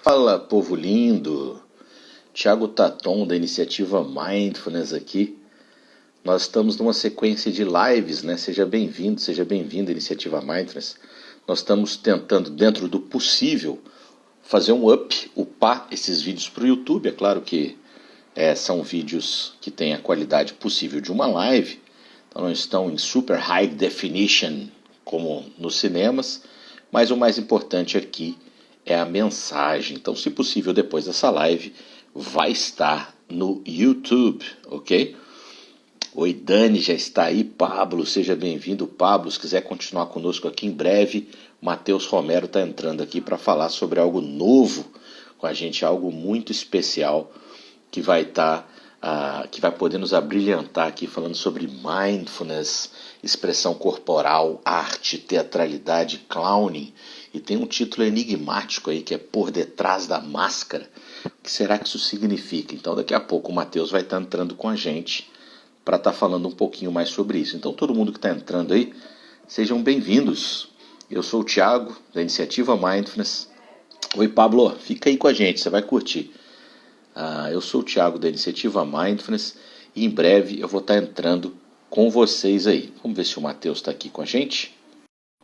Fala, povo lindo! Thiago Taton, da iniciativa Mindfulness aqui. Nós estamos numa sequência de lives, né? Seja bem-vindo, seja bem-vinda à iniciativa Mindfulness. Nós estamos tentando, dentro do possível, fazer um upar esses vídeos para o YouTube. É claro que são vídeos que têm a qualidade possível de uma live, então não estão em super high definition como nos cinemas, mas o mais importante aqui é a mensagem. Então, se possível, depois dessa live, vai estar no YouTube, ok? Oi, Dani, já está aí. Pablo, seja bem-vindo. Pablo, se quiser continuar conosco aqui em breve, Matheus Romero está entrando aqui para falar sobre algo novo com a gente, algo muito especial que vai que vai poder nos abrilhantar aqui falando sobre mindfulness, expressão corporal, arte, teatralidade, clowning. E tem um título enigmático aí que é Por Detrás da Máscara. O que será que isso significa? Então daqui a pouco o Matheus vai estar entrando com a gente para estar falando um pouquinho mais sobre isso. Então todo mundo que está entrando aí, sejam bem-vindos. Eu sou o Thiago, da iniciativa Mindfulness. Oi, Pablo, fica aí com a gente, você vai curtir. Eu sou o Thiago, da iniciativa Mindfulness, e em breve eu vou estar entrando com vocês aí. Vamos ver se o Matheus está aqui com a gente.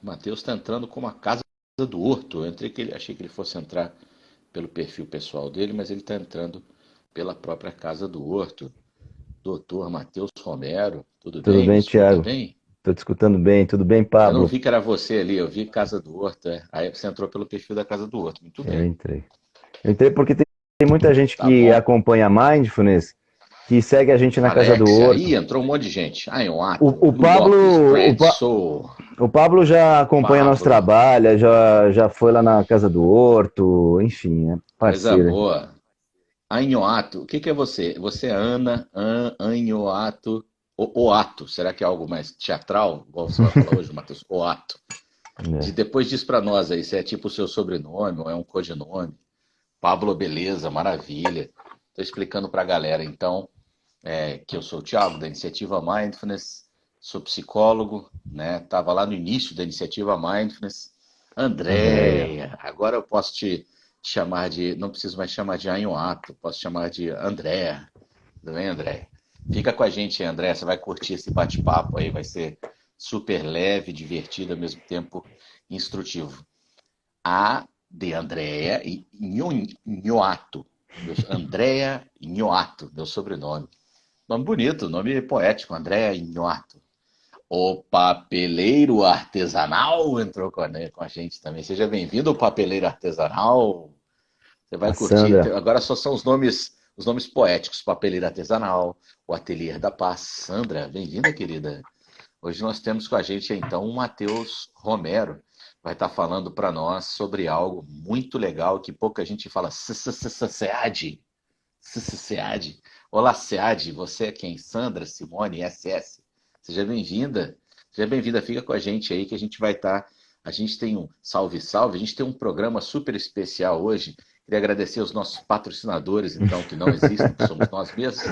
O Matheus está entrando com uma casa do Horto. Achei que ele fosse entrar pelo perfil pessoal dele, mas ele está entrando pela própria casa do Horto. Doutor Matheus Romero, tudo bem? Tudo bem, Me escuta Thiago? bem? Tô te escutando bem, tudo bem, Eu não Pablo? vi que era você ali, eu vi Casa do Horto. Aí você entrou pelo perfil da Casa do Horto. Muito Eu bem. entrei. Eu entrei porque tem muita gente Tá que bom. acompanha Mindfulness, que segue a gente na Casa do Alexia, Horto. aí entrou um monte de gente. Ato, O Blue Pablo, Lotus, o, Brad Pa- Soul, o Pablo já acompanha nosso Pablo. trabalho, já foi lá na Casa do Horto, enfim, é Coisa parceiro. boa. Anhoato, o que que é você? Você é Ana, Anhoato, Oato. Será que é algo mais teatral? Igual você vai falar hoje, Matheus? Oato. É. Depois diz pra nós aí, se é tipo o seu sobrenome ou é um codinome. Pablo, beleza, maravilha. Tô explicando pra galera, então, que eu sou o Thiago, da iniciativa Mindfulness, sou psicólogo, né? Tava lá no início da iniciativa Mindfulness. Andréia. Andréia, agora eu posso te chamar de, não preciso mais chamar de Anhoato, posso chamar de Andréia. Tudo bem, Andréia? Fica com a gente, Andréia, você vai curtir esse bate-papo aí, vai ser super leve, divertido, ao mesmo tempo instrutivo. A de Andréia e Nhoato. Andréia Nhoato, meu sobrenome. Nome bonito, nome poético, Andréia Nhoato. O papeleiro artesanal entrou com a gente também. Seja bem-vindo, o papeleiro artesanal. Você vai A curtir. Sandra. Agora só são os nomes poéticos: papeleiro artesanal, o Ateliê da Paz. Sandra, bem-vinda, querida. Hoje nós temos com a gente então o Matheus Romero. Vai estar falando para nós sobre algo muito legal que pouca gente fala. SEAD. SEAD. Olá, SEAD. Você é quem? Sandra Simone SS. Seja bem-vinda. Seja bem-vinda. Fica com a gente aí que a gente vai estar. A gente tem um salve, salve. A gente tem um programa super especial hoje. Queria agradecer aos nossos patrocinadores, então, que não existem, que somos nós mesmos,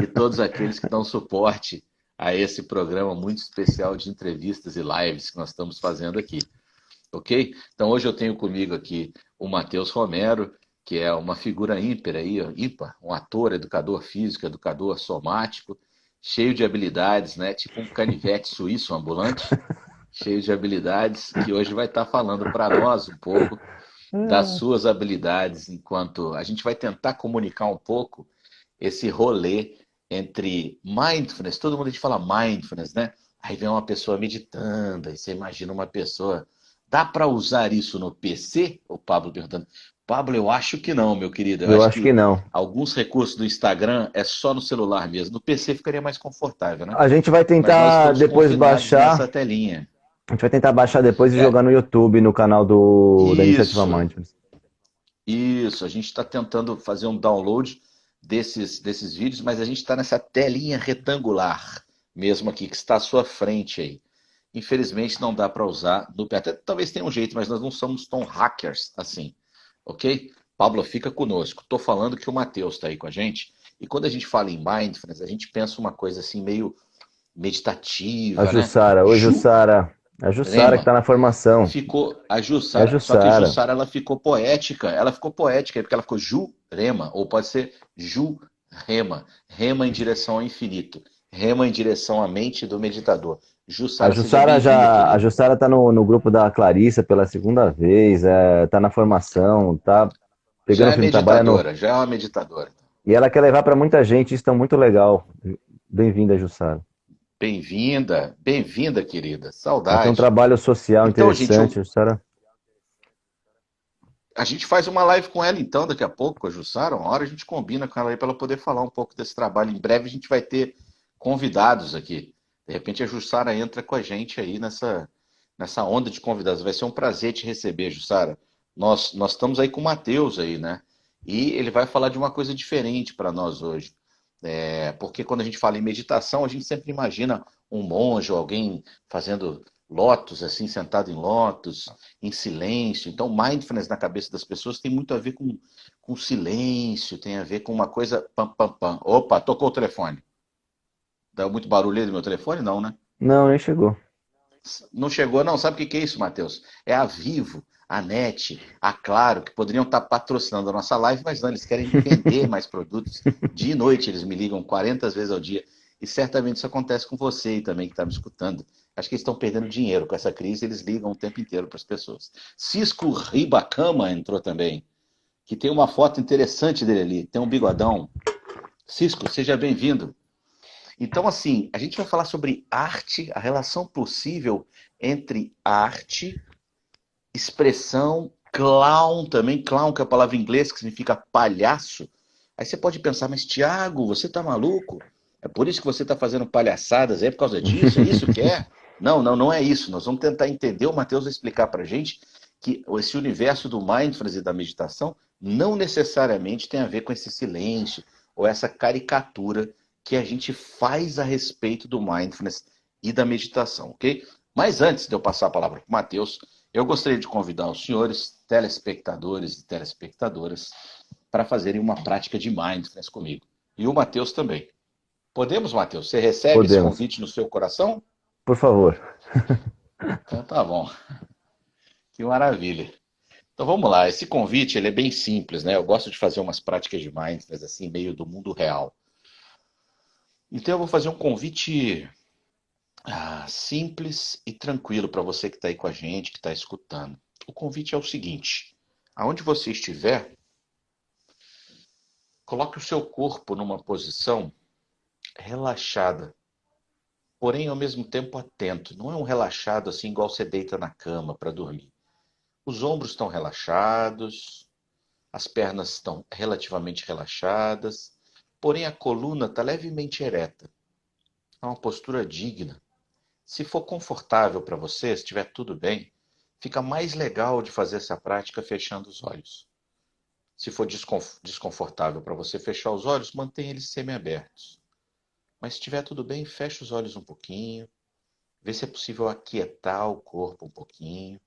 e todos aqueles que dão suporte a esse programa muito especial de entrevistas e lives que nós estamos fazendo aqui, ok? Então hoje eu tenho comigo aqui o Matheus Romero, que é uma figura ímpar aí, ímpar, um ator, educador físico, educador somático, cheio de habilidades, né? Tipo um canivete suíço ambulante, cheio de habilidades, que hoje vai estar falando para nós um pouco das suas habilidades, enquanto a gente vai tentar comunicar um pouco esse rolê entre mindfulness. Todo mundo a gente fala mindfulness, né? Aí vem uma pessoa meditando, aí você imagina uma pessoa. Dá para usar isso no PC? O Pablo perguntando. Pablo, eu acho que não, meu querido. Eu Eu acho acho que que não. alguns recursos do Instagram é só no celular mesmo. No PC ficaria mais confortável, né? A gente vai Mas nós tentar estamos depois confinados nessa baixar. telinha. A gente vai tentar baixar depois e jogar É, no YouTube, no canal da Iniciativa isso. Mindfulness. Isso, a gente está tentando fazer um download desses vídeos, mas a gente está nessa telinha retangular mesmo aqui, que está à sua frente aí. Infelizmente não dá para usar no até talvez tenha um jeito, mas nós não somos tão hackers assim, ok? Pablo, fica conosco. Estou falando que o Matheus está aí com a gente, e quando a gente fala em mindfulness, a gente pensa uma coisa assim meio A meditativa, né? Jussara. Oi, Ju, Jussara. A Jussara que Rema. tá na formação. Ficou a É a Jussara, só que Jussara. Jussara ela ficou poética, porque ela ficou Jurema, ou pode ser Jurema, rema em direção ao infinito, rema em direção à mente do meditador. Jussara, seja bem-vinda, A querida. Jussara tá no grupo da Clarissa pela segunda vez, tá na formação, tá Já pegando é firme, trabalha no. meditadora, já é uma meditadora. E ela quer levar para muita gente, isso é muito legal. Bem-vinda, Jussara. Bem-vinda, querida. Ela tem um Saudade. trabalho social Então, gente, interessante, Jussara. a gente faz uma live com ela então, daqui a pouco, com a Jussara. Uma hora a gente combina com ela aí para ela poder falar um pouco desse trabalho. Em breve a gente vai ter convidados aqui. De repente a Jussara entra com a gente aí nessa onda de convidados. Vai ser um prazer te receber, Jussara. Nós estamos aí com o Matheus aí, né? E ele vai falar de uma coisa diferente para nós hoje. Porque quando a gente fala em meditação, a gente sempre imagina um monge ou alguém fazendo lotos, assim, sentado em lotos, em silêncio. Então, mindfulness na cabeça das pessoas tem muito a ver com silêncio, tem a ver com uma coisa pam, pam, pam. Opa, tocou o telefone. Deu muito barulho aí do meu telefone? Não, né? Não, nem chegou. Não chegou, não. Sabe o que é isso, Matheus? É a Vivo, a NET, a Claro, que poderiam estar patrocinando a nossa live, mas não, eles querem vender mais produtos. Dia e noite eles me ligam 40 vezes ao dia. E certamente isso acontece com você aí também que está me escutando. Acho que eles estão perdendo dinheiro com essa crise, eles ligam o tempo inteiro para as pessoas. Cisco Ribacama entrou também, que tem uma foto interessante dele ali, tem um bigodão. Cisco, seja bem-vindo. Então, assim, a gente vai falar sobre arte, a relação possível entre arte, expressão, clown também, clown que é a palavra em inglês que significa palhaço. Aí você pode pensar, mas Tiago, você tá maluco? É por isso que você tá fazendo palhaçadas? É por causa disso? É isso que é? Não, não, não é isso. Nós vamos tentar entender. O Matheus vai explicar pra gente que esse universo do mindfulness e da meditação não necessariamente tem a ver com esse silêncio ou essa caricatura que a gente faz a respeito do mindfulness e da meditação, ok? Mas antes de eu passar a palavra para o Matheus, eu gostaria de convidar os senhores telespectadores e telespectadoras para fazerem uma prática de mindfulness comigo. E o Matheus também. Podemos, Matheus? Você recebe esse Podemos. convite no seu coração? Por favor. Então tá bom. Que maravilha. Então vamos lá. Esse convite ele é bem simples, né? Eu gosto de fazer umas práticas de mindfulness assim, meio do mundo real. Então eu vou fazer um convite simples e tranquilo para você que está aí com a gente, que está escutando. O convite é o seguinte: aonde você estiver, coloque o seu corpo numa posição relaxada, porém ao mesmo tempo atento. Não é um relaxado assim igual você deita na cama para dormir. Os ombros estão relaxados, as pernas estão relativamente relaxadas, porém a coluna está levemente ereta. É uma postura digna. Se for confortável para você, se estiver tudo bem, fica mais legal de fazer essa prática fechando os olhos. Se for desconfortável para você fechar os olhos, mantenha eles semiabertos. Mas se estiver tudo bem, feche os olhos um pouquinho, vê se é possível aquietar o corpo um pouquinho.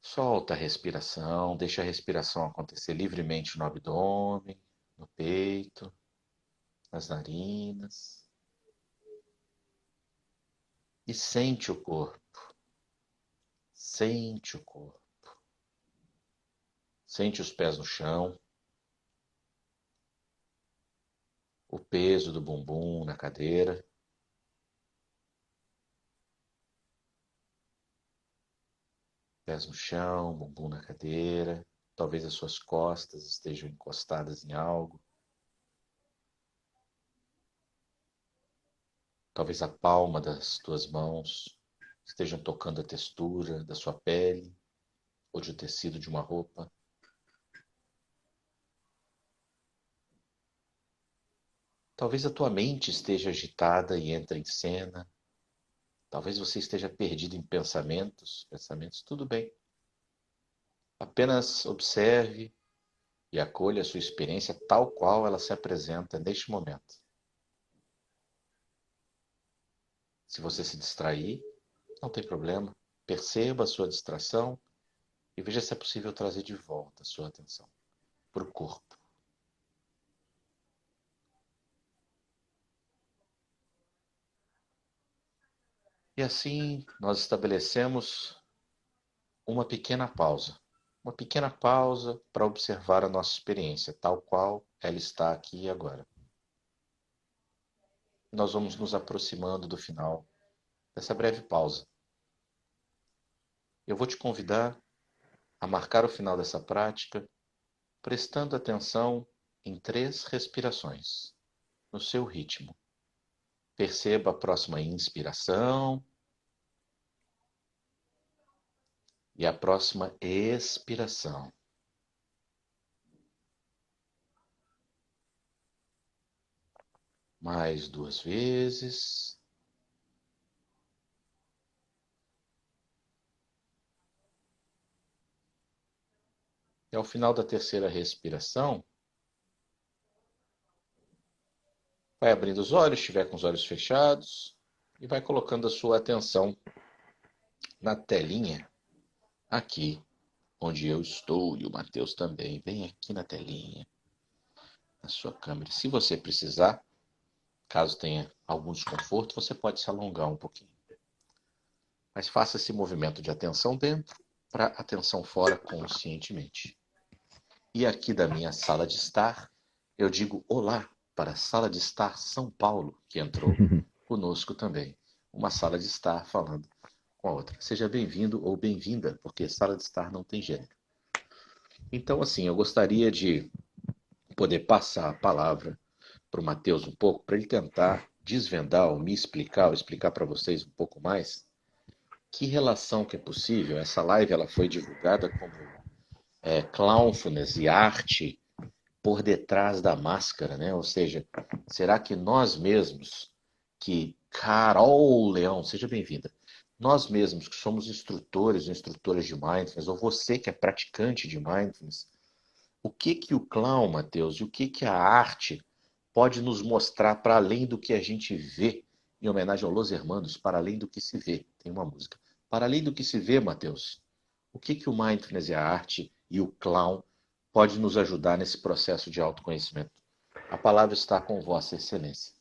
Solta a respiração, deixa a respiração acontecer livremente no abdômen, no peito, nas narinas. E sente o corpo, sente o corpo. Sente os pés no chão, o peso do bumbum na cadeira. Pés no chão, bumbum na cadeira. Talvez as suas costas estejam encostadas em algo. Talvez a palma das tuas mãos estejam tocando a textura da sua pele ou de tecido de uma roupa. Talvez a tua mente esteja agitada e entra em cena. Talvez você esteja perdido em pensamentos, tudo bem. Apenas observe e acolha a sua experiência tal qual ela se apresenta neste momento. Se você se distrair, não tem problema. Perceba a sua distração e veja se é possível trazer de volta a sua atenção para o corpo. E assim nós estabelecemos uma pequena pausa. Uma pequena pausa para observar a nossa experiência, tal qual ela está aqui e agora. Nós vamos nos aproximando do final dessa breve pausa. Eu vou te convidar a marcar o final dessa prática, prestando atenção em 3 respirações, no seu ritmo. Perceba a próxima inspiração e a próxima expiração. Mais 2 vezes. E ao final da terceira respiração, vai abrindo os olhos, estiver com os olhos fechados, e vai colocando a sua atenção na telinha, aqui, onde eu estou, e o Matheus também. Vem aqui na telinha, na sua câmera. Se você precisar, caso tenha algum desconforto, você pode se alongar um pouquinho. Mas faça esse movimento de atenção dentro para atenção fora conscientemente. E aqui da minha sala de estar, eu digo olá para a sala de estar São Paulo, que entrou conosco também. Uma sala de estar falando com a outra. Seja bem-vindo ou bem-vinda, porque sala de estar não tem gênero. Então, assim, eu gostaria de poder passar a palavra para o Matheus um pouco, para ele tentar desvendar ou me explicar, ou explicar para vocês um pouco mais que relação que é possível. Essa live ela foi divulgada como clownfulness e arte por detrás da máscara, né? Ou seja, será que nós mesmos, que Carol Leão, seja bem-vinda, nós mesmos que somos instrutores ou instrutoras de mindfulness, ou você que é praticante de mindfulness, o que o clown, Matheus, e o que a arte pode nos mostrar para além do que a gente vê, em homenagem ao Los Hermanos, para além do que se vê, tem uma música. Para além do que se vê, Matheus, o que o mindfulness e a arte e o clown pode nos ajudar nesse processo de autoconhecimento? A palavra está com Vossa Excelência.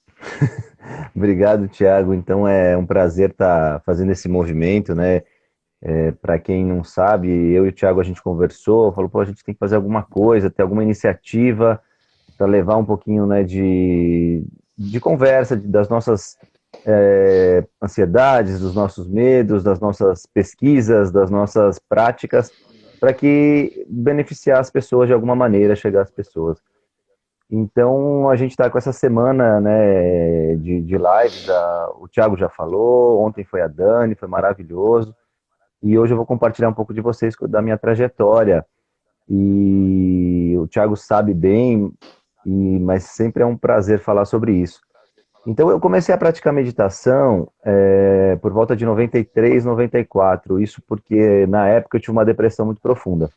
Obrigado, Thiago. Então é um prazer estar fazendo esse movimento, né? Para quem não sabe, eu e o Thiago a gente conversou, falou, pô, a gente tem que fazer alguma coisa, ter alguma iniciativa para levar um pouquinho, né, de conversa, das nossas ansiedades, dos nossos medos, das nossas pesquisas, das nossas práticas, para que beneficiar as pessoas de alguma maneira, chegar às pessoas. Então, a gente está com essa semana, né, de lives, o Thiago já falou, ontem foi a Dani, foi maravilhoso, e hoje eu vou compartilhar um pouco de vocês, da minha trajetória, e o Thiago sabe bem, mas sempre é um prazer falar sobre isso. Então, eu comecei a praticar meditação por volta de 93, 94, isso porque na época eu tive uma depressão muito profunda.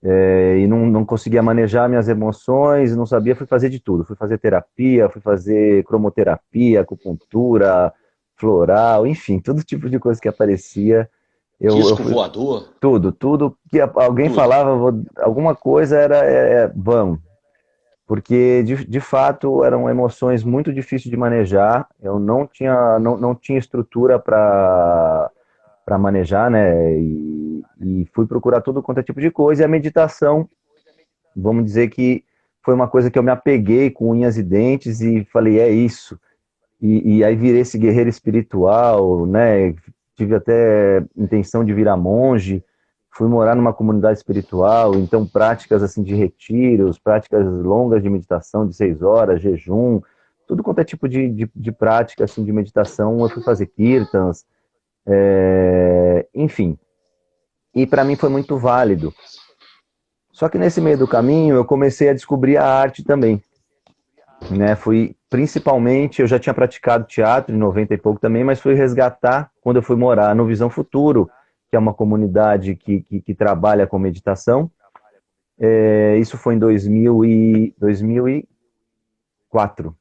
E não conseguia manejar minhas emoções, não sabia, fui fazer de tudo. Fui fazer terapia, fui fazer cromoterapia, acupuntura, floral, enfim, todo tipo de coisa que aparecia. Disco voador? Tudo que alguém falava, alguma coisa vamos. Porque, de fato, eram emoções muito difíceis de manejar. Eu não tinha estrutura para manejar, né? E fui procurar todo quanto é tipo de coisa. E a meditação, vamos dizer que foi uma coisa que eu me apeguei com unhas e dentes e falei, é isso. E aí virei esse guerreiro espiritual, né? Tive até intenção de virar monge. Fui morar numa comunidade espiritual, então práticas assim de retiros, práticas longas de meditação de 6 horas, jejum, tudo quanto é tipo de prática assim de meditação. Eu fui fazer kirtans, enfim. E para mim foi muito válido. Só que nesse meio do caminho eu comecei a descobrir a arte também. Né? Principalmente, eu já tinha praticado teatro em 90 e pouco também, mas fui resgatar quando eu fui morar no Visão Futuro, que é uma comunidade que trabalha com meditação. Isso foi em 2004.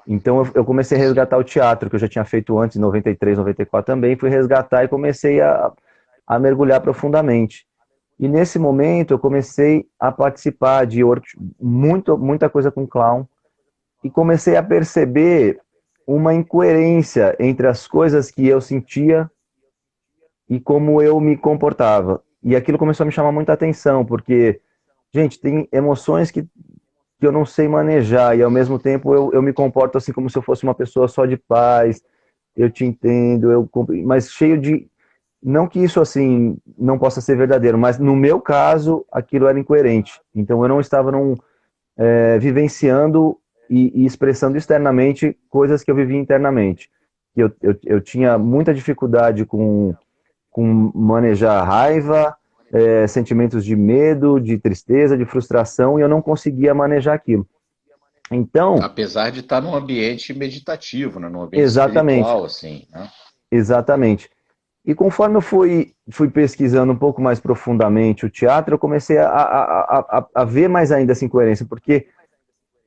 Então eu comecei a resgatar o teatro, que eu já tinha feito antes, em 93, 94 também, fui resgatar e comecei a mergulhar profundamente. E nesse momento eu comecei a participar de muita coisa com clown, e comecei a perceber uma incoerência entre as coisas que eu sentia e como eu me comportava. E aquilo começou a me chamar muita atenção, porque, gente, tem emoções que eu não sei manejar, e ao mesmo tempo eu me comporto assim como se eu fosse uma pessoa só de paz, eu te entendo, mas cheio de. Não que isso assim não possa ser verdadeiro, mas no meu caso aquilo era incoerente. Então eu não estava vivenciando e expressando externamente coisas que eu vivia internamente. Eu tinha muita dificuldade com manejar raiva, sentimentos de medo, de tristeza, de frustração, e eu não conseguia manejar aquilo. Então, Apesar de estar num ambiente meditativo, né? Num ambiente exatamente, espiritual, assim, né? exatamente. E conforme eu fui pesquisando um pouco mais profundamente o teatro, eu comecei a ver mais ainda essa incoerência, porque,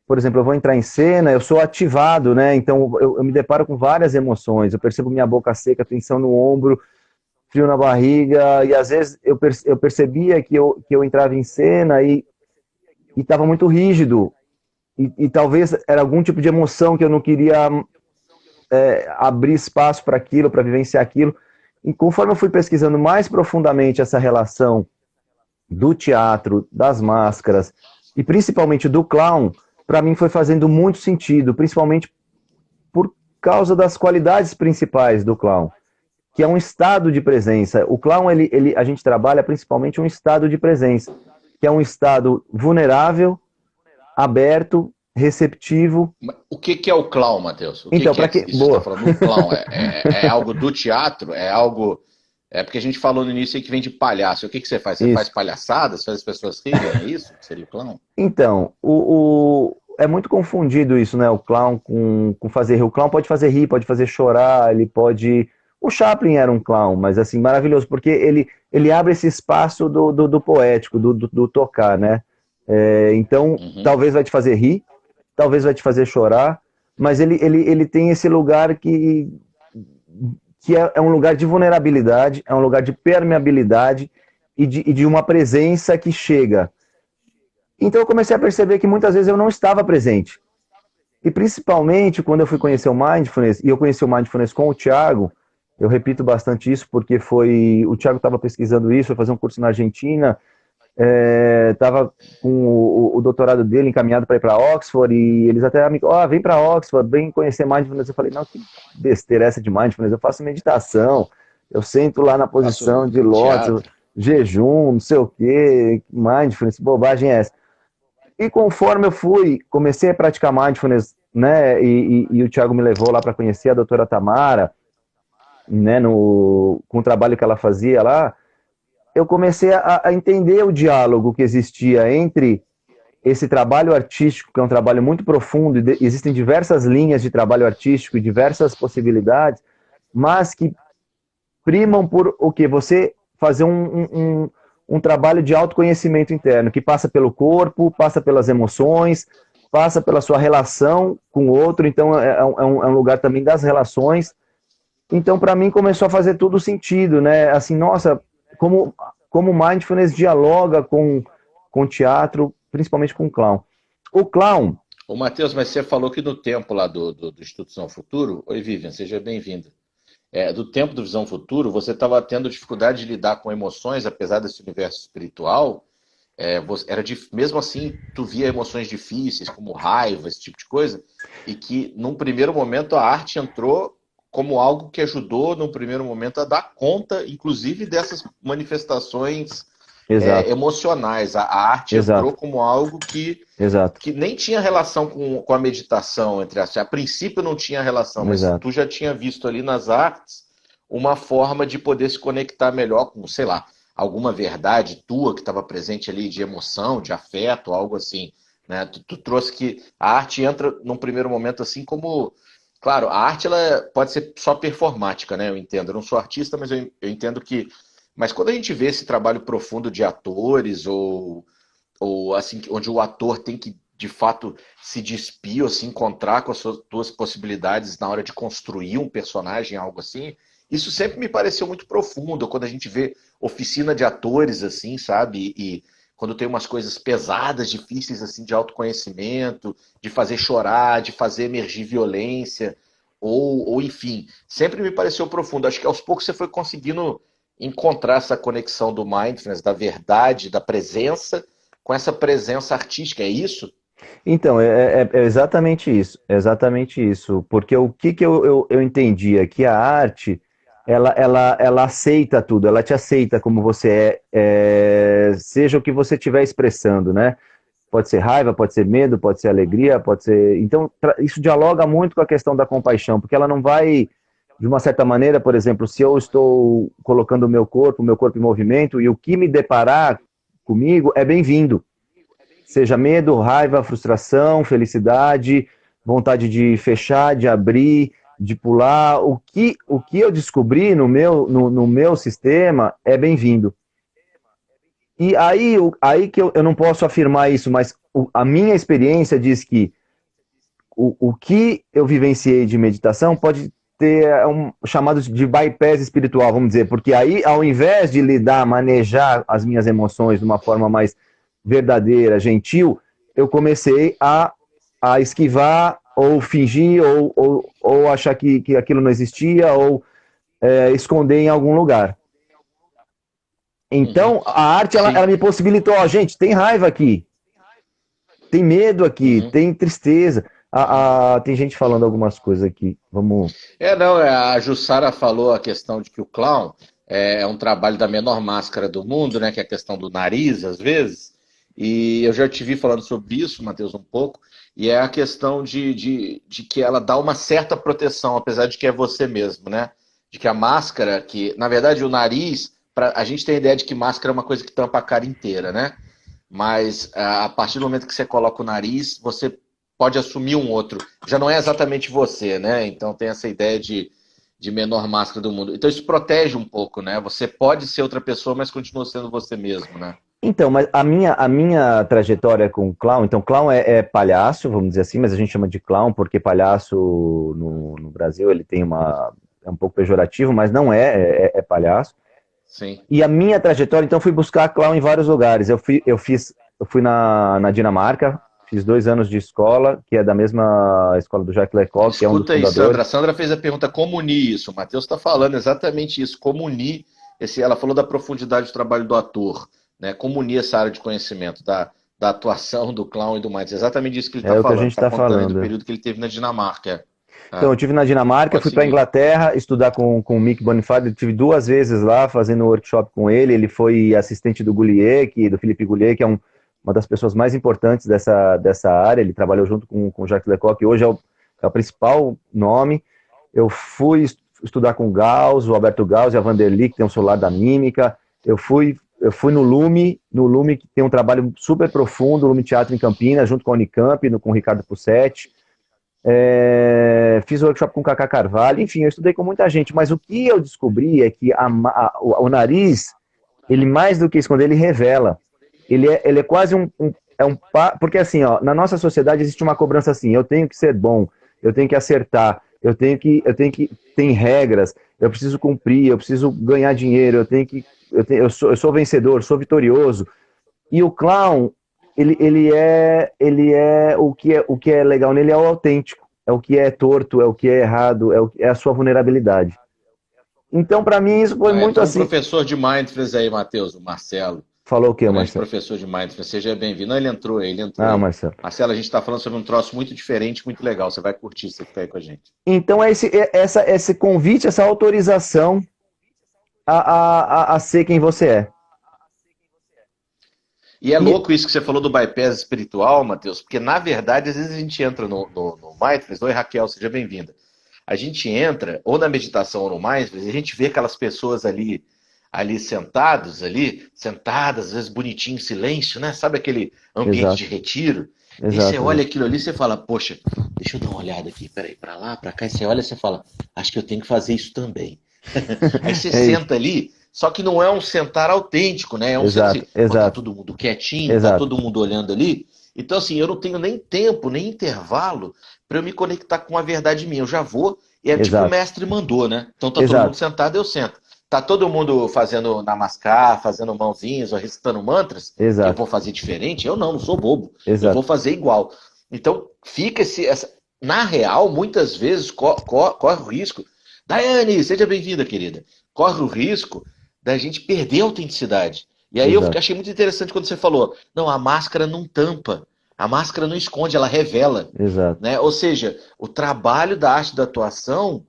por exemplo, eu vou entrar em cena, eu sou ativado, né? Então eu me deparo com várias emoções, eu percebo minha boca seca, tensão no ombro, frio na barriga, e às vezes eu percebia que eu entrava em cena e estava muito rígido, e talvez era algum tipo de emoção que eu não queria abrir espaço para aquilo, para vivenciar aquilo. E conforme eu fui pesquisando mais profundamente essa relação do teatro, das máscaras e principalmente do clown, para mim foi fazendo muito sentido, principalmente por causa das qualidades principais do clown, que é um estado de presença. O clown, a gente trabalha principalmente um estado de presença, que é um estado vulnerável, aberto, receptivo. O que que é o clown, Matheus? O Então, que para é que. isso que você está Boa. falando? O clown é algo do teatro? É algo. É porque a gente falou no início aí que vem de palhaço. O que que você faz? Você faz Isso. palhaçadas, faz as pessoas rirem? É isso que seria o clown? Então, é muito confundido isso, né? O clown com fazer rir. O clown pode fazer rir, pode fazer chorar, ele pode. O Chaplin era um clown, mas assim, maravilhoso, porque ele abre esse espaço do poético, do tocar, né? Então, Uhum. talvez vai te fazer rir, talvez vai te fazer chorar, mas ele tem esse lugar que é um lugar de vulnerabilidade, é um lugar de permeabilidade e de uma presença que chega. Então eu comecei a perceber que muitas vezes eu não estava presente. E principalmente quando eu fui Uhum. conhecer o Mindfulness, e eu conheci o Mindfulness com o Thiago, eu repito bastante isso porque o Thiago estava pesquisando isso, foi fazer um curso na Argentina, estava com o doutorado dele encaminhado para ir para Oxford, e eles até me vem para Oxford, vem conhecer Mindfulness. Eu falei, não, que besteira essa de Mindfulness, eu faço meditação, eu sento lá na posição Faço de lótus, teatro. jejum, não sei o que, Mindfulness, bobagem é essa? E conforme eu comecei a praticar mindfulness, né, e o Thiago me levou lá para conhecer a doutora Tamara, né, com o trabalho que ela fazia lá, eu comecei a entender o diálogo que existia entre esse trabalho artístico, que é um trabalho muito profundo, e existem diversas linhas de trabalho artístico e diversas possibilidades, mas que primam por o que? Você fazer um trabalho de autoconhecimento interno, que passa pelo corpo, passa pelas emoções, passa pela sua relação com o outro, então é um lugar também das relações. Então, para mim, começou a fazer tudo sentido, né? Assim, nossa, como mindfulness dialoga com teatro, principalmente com clown. O clown, Ô, Matheus, mas você falou que no tempo lá do Instituto Visão Futuro. Oi, Vivian, seja bem-vinda. Do tempo do Visão Futuro, você estava tendo dificuldade de lidar com emoções, apesar desse universo espiritual. Mesmo assim, tu via emoções difíceis, como raiva, esse tipo de coisa, e que num primeiro momento a arte entrou como algo que ajudou, num primeiro momento, a dar conta, inclusive, dessas manifestações exato, emocionais. A arte entrou exato, como algo exato, que nem tinha relação com a meditação, entre as. A princípio não tinha relação, mas exato. tu já tinha visto ali nas artes uma forma de poder se conectar melhor com, sei lá, alguma verdade tua que estava presente ali de emoção, de afeto, algo assim. Né? Tu trouxe que a arte entra num primeiro momento assim como. Claro, a arte ela pode ser só performática, né? Eu entendo. Eu não sou artista, mas eu entendo que. Mas quando a gente vê esse trabalho profundo de atores ou assim, onde o ator tem que de fato se despir ou se encontrar com as suas possibilidades na hora de construir um personagem, algo assim. Isso sempre me pareceu muito profundo, quando a gente vê oficina de atores, assim, sabe? E quando tem umas coisas pesadas, difíceis, assim, de autoconhecimento, de fazer chorar, de fazer emergir violência. ou enfim, sempre me pareceu profundo. Acho que aos poucos você foi conseguindo encontrar essa conexão do mindfulness, da verdade, da presença, com essa presença artística, é isso? Então, é exatamente isso, porque o que eu entendi é que a arte, ela aceita tudo, ela te aceita como você seja o que você estiver expressando, né? Pode ser raiva, pode ser medo, pode ser alegria, pode ser... Então, isso dialoga muito com a questão da compaixão, porque ela não vai, de uma certa maneira, por exemplo, se eu estou colocando o meu corpo em movimento, e o que me deparar comigo é bem-vindo. Seja medo, raiva, frustração, felicidade, vontade de fechar, de abrir, de pular. O que eu descobri no meu sistema é bem-vindo. E aí que eu não posso afirmar isso, mas a minha experiência diz que o que eu vivenciei de meditação pode ter chamado de bypass espiritual, vamos dizer, porque aí, ao invés de manejar as minhas emoções de uma forma mais verdadeira, gentil, eu comecei a esquivar, ou fingir, ou achar que aquilo não existia, ou esconder em algum lugar. Então, a arte, ela me possibilitou, ó, gente, tem raiva aqui, tem medo aqui, tem tristeza. Tem gente falando algumas coisas aqui, vamos... Não, a Jussara falou a questão de que o clown é um trabalho da menor máscara do mundo, né, que é a questão do nariz, às vezes, e eu já te vi falando sobre isso, Matheus, um pouco, e é a questão de que ela dá uma certa proteção, apesar de que é você mesmo, né, de que a máscara, que na verdade o nariz, a gente tem a ideia de que máscara é uma coisa que tampa a cara inteira, né, mas a partir do momento que você coloca o nariz, você pode assumir um outro. Já não é exatamente você, né? Então tem essa ideia de menor máscara do mundo. Então isso protege um pouco, né? Você pode ser outra pessoa, mas continua sendo você mesmo, né? Então, mas a minha trajetória com clown, então clown é palhaço, vamos dizer assim, mas a gente chama de clown porque palhaço no Brasil ele tem é um pouco pejorativo, mas não é palhaço. Sim. E a minha trajetória, então, fui buscar clown em vários lugares. Eu fui na Dinamarca, fiz 2 anos de escola, que é da mesma escola do Jacques Lecoq, que é um dos fundadores. Escuta aí, Sandra. A Sandra fez a pergunta como unir isso. O Matheus está falando exatamente isso. Como unir ela falou da profundidade do trabalho do ator, né? Como unir essa área de conhecimento da atuação do clown e do mais. Exatamente isso que ele está falando. É o que a gente está falando. Do período que ele teve na Dinamarca. Então, eu estive na Dinamarca, fui para a Inglaterra estudar com o Mick Bonifácio, eu tive 2 vezes lá fazendo um workshop com ele. Ele foi assistente do Goulier, do Philippe Goulier, que é uma das pessoas mais importantes dessa área. Ele trabalhou junto com o Jacques Lecoq, que hoje é o principal nome. Eu fui estudar com o Gauss, o Alberto Gauss e a Vanderly, que tem um celular da mímica. Eu fui no Lume, que tem um trabalho super profundo, o Lume Teatro em Campinas, junto com a Unicamp, com o Ricardo Pussetti. Fiz workshop com o Cacá Carvalho, enfim, eu estudei com muita gente, mas o que eu descobri é que o nariz, ele mais do que esconder, ele revela. Ele é quase porque assim, ó, na nossa sociedade existe uma cobrança assim, eu tenho que ser bom, eu tenho que acertar, tem regras, eu preciso cumprir, eu preciso ganhar dinheiro, eu sou vencedor, sou vitorioso. E o clown, ele é o que é legal nele é o autêntico, é o que é torto, é o que é errado, é a sua vulnerabilidade. Então, para mim, isso foi muito assim. Um professor de Mindfulness aí, Matheus, o Marcelo. Falou o quê, Marcelo? Professor de Mindfulness, seja bem-vindo. Não, ele entrou aí. Marcelo. Marcelo, a gente está falando sobre um troço muito diferente, muito legal. Você vai curtir, você fica aí com a gente. Então, esse convite, essa autorização a ser quem você é. E é louco isso que você falou do bypass espiritual, Matheus, porque na verdade, às vezes a gente entra no Mindfulness. Oi, Raquel, seja bem-vinda. A gente entra, ou na meditação ou no Mindfulness, e a gente vê aquelas pessoas ali sentadas, às vezes bonitinho, em silêncio, né? Sabe aquele ambiente de retiro? E você olha aquilo ali e você fala, poxa, deixa eu dar uma olhada aqui, peraí, pra lá, pra cá, e você olha e você fala, acho que eu tenho que fazer isso também. Aí você senta ali, só que não é um sentar autêntico, né? É um sentar assim, tá todo mundo quietinho, tá todo mundo olhando ali. Então, assim, eu não tenho nem tempo, nem intervalo para eu me conectar com a verdade minha. Eu já vou, e é tipo o mestre mandou, né? Então tá todo mundo sentado, eu sento. Tá todo mundo fazendo namaskar, fazendo mãozinhas, ou recitando mantras, que eu vou fazer diferente? Eu não sou bobo. Eu vou fazer igual. Então, fica na real, muitas vezes corre o risco. Daiane, seja bem-vinda, querida. Corre o risco da gente perder a autenticidade. E aí eu Exato, achei muito interessante quando você falou, não, a máscara não tampa, a máscara não esconde, ela revela. exato, Né? Ou seja, o trabalho da arte da atuação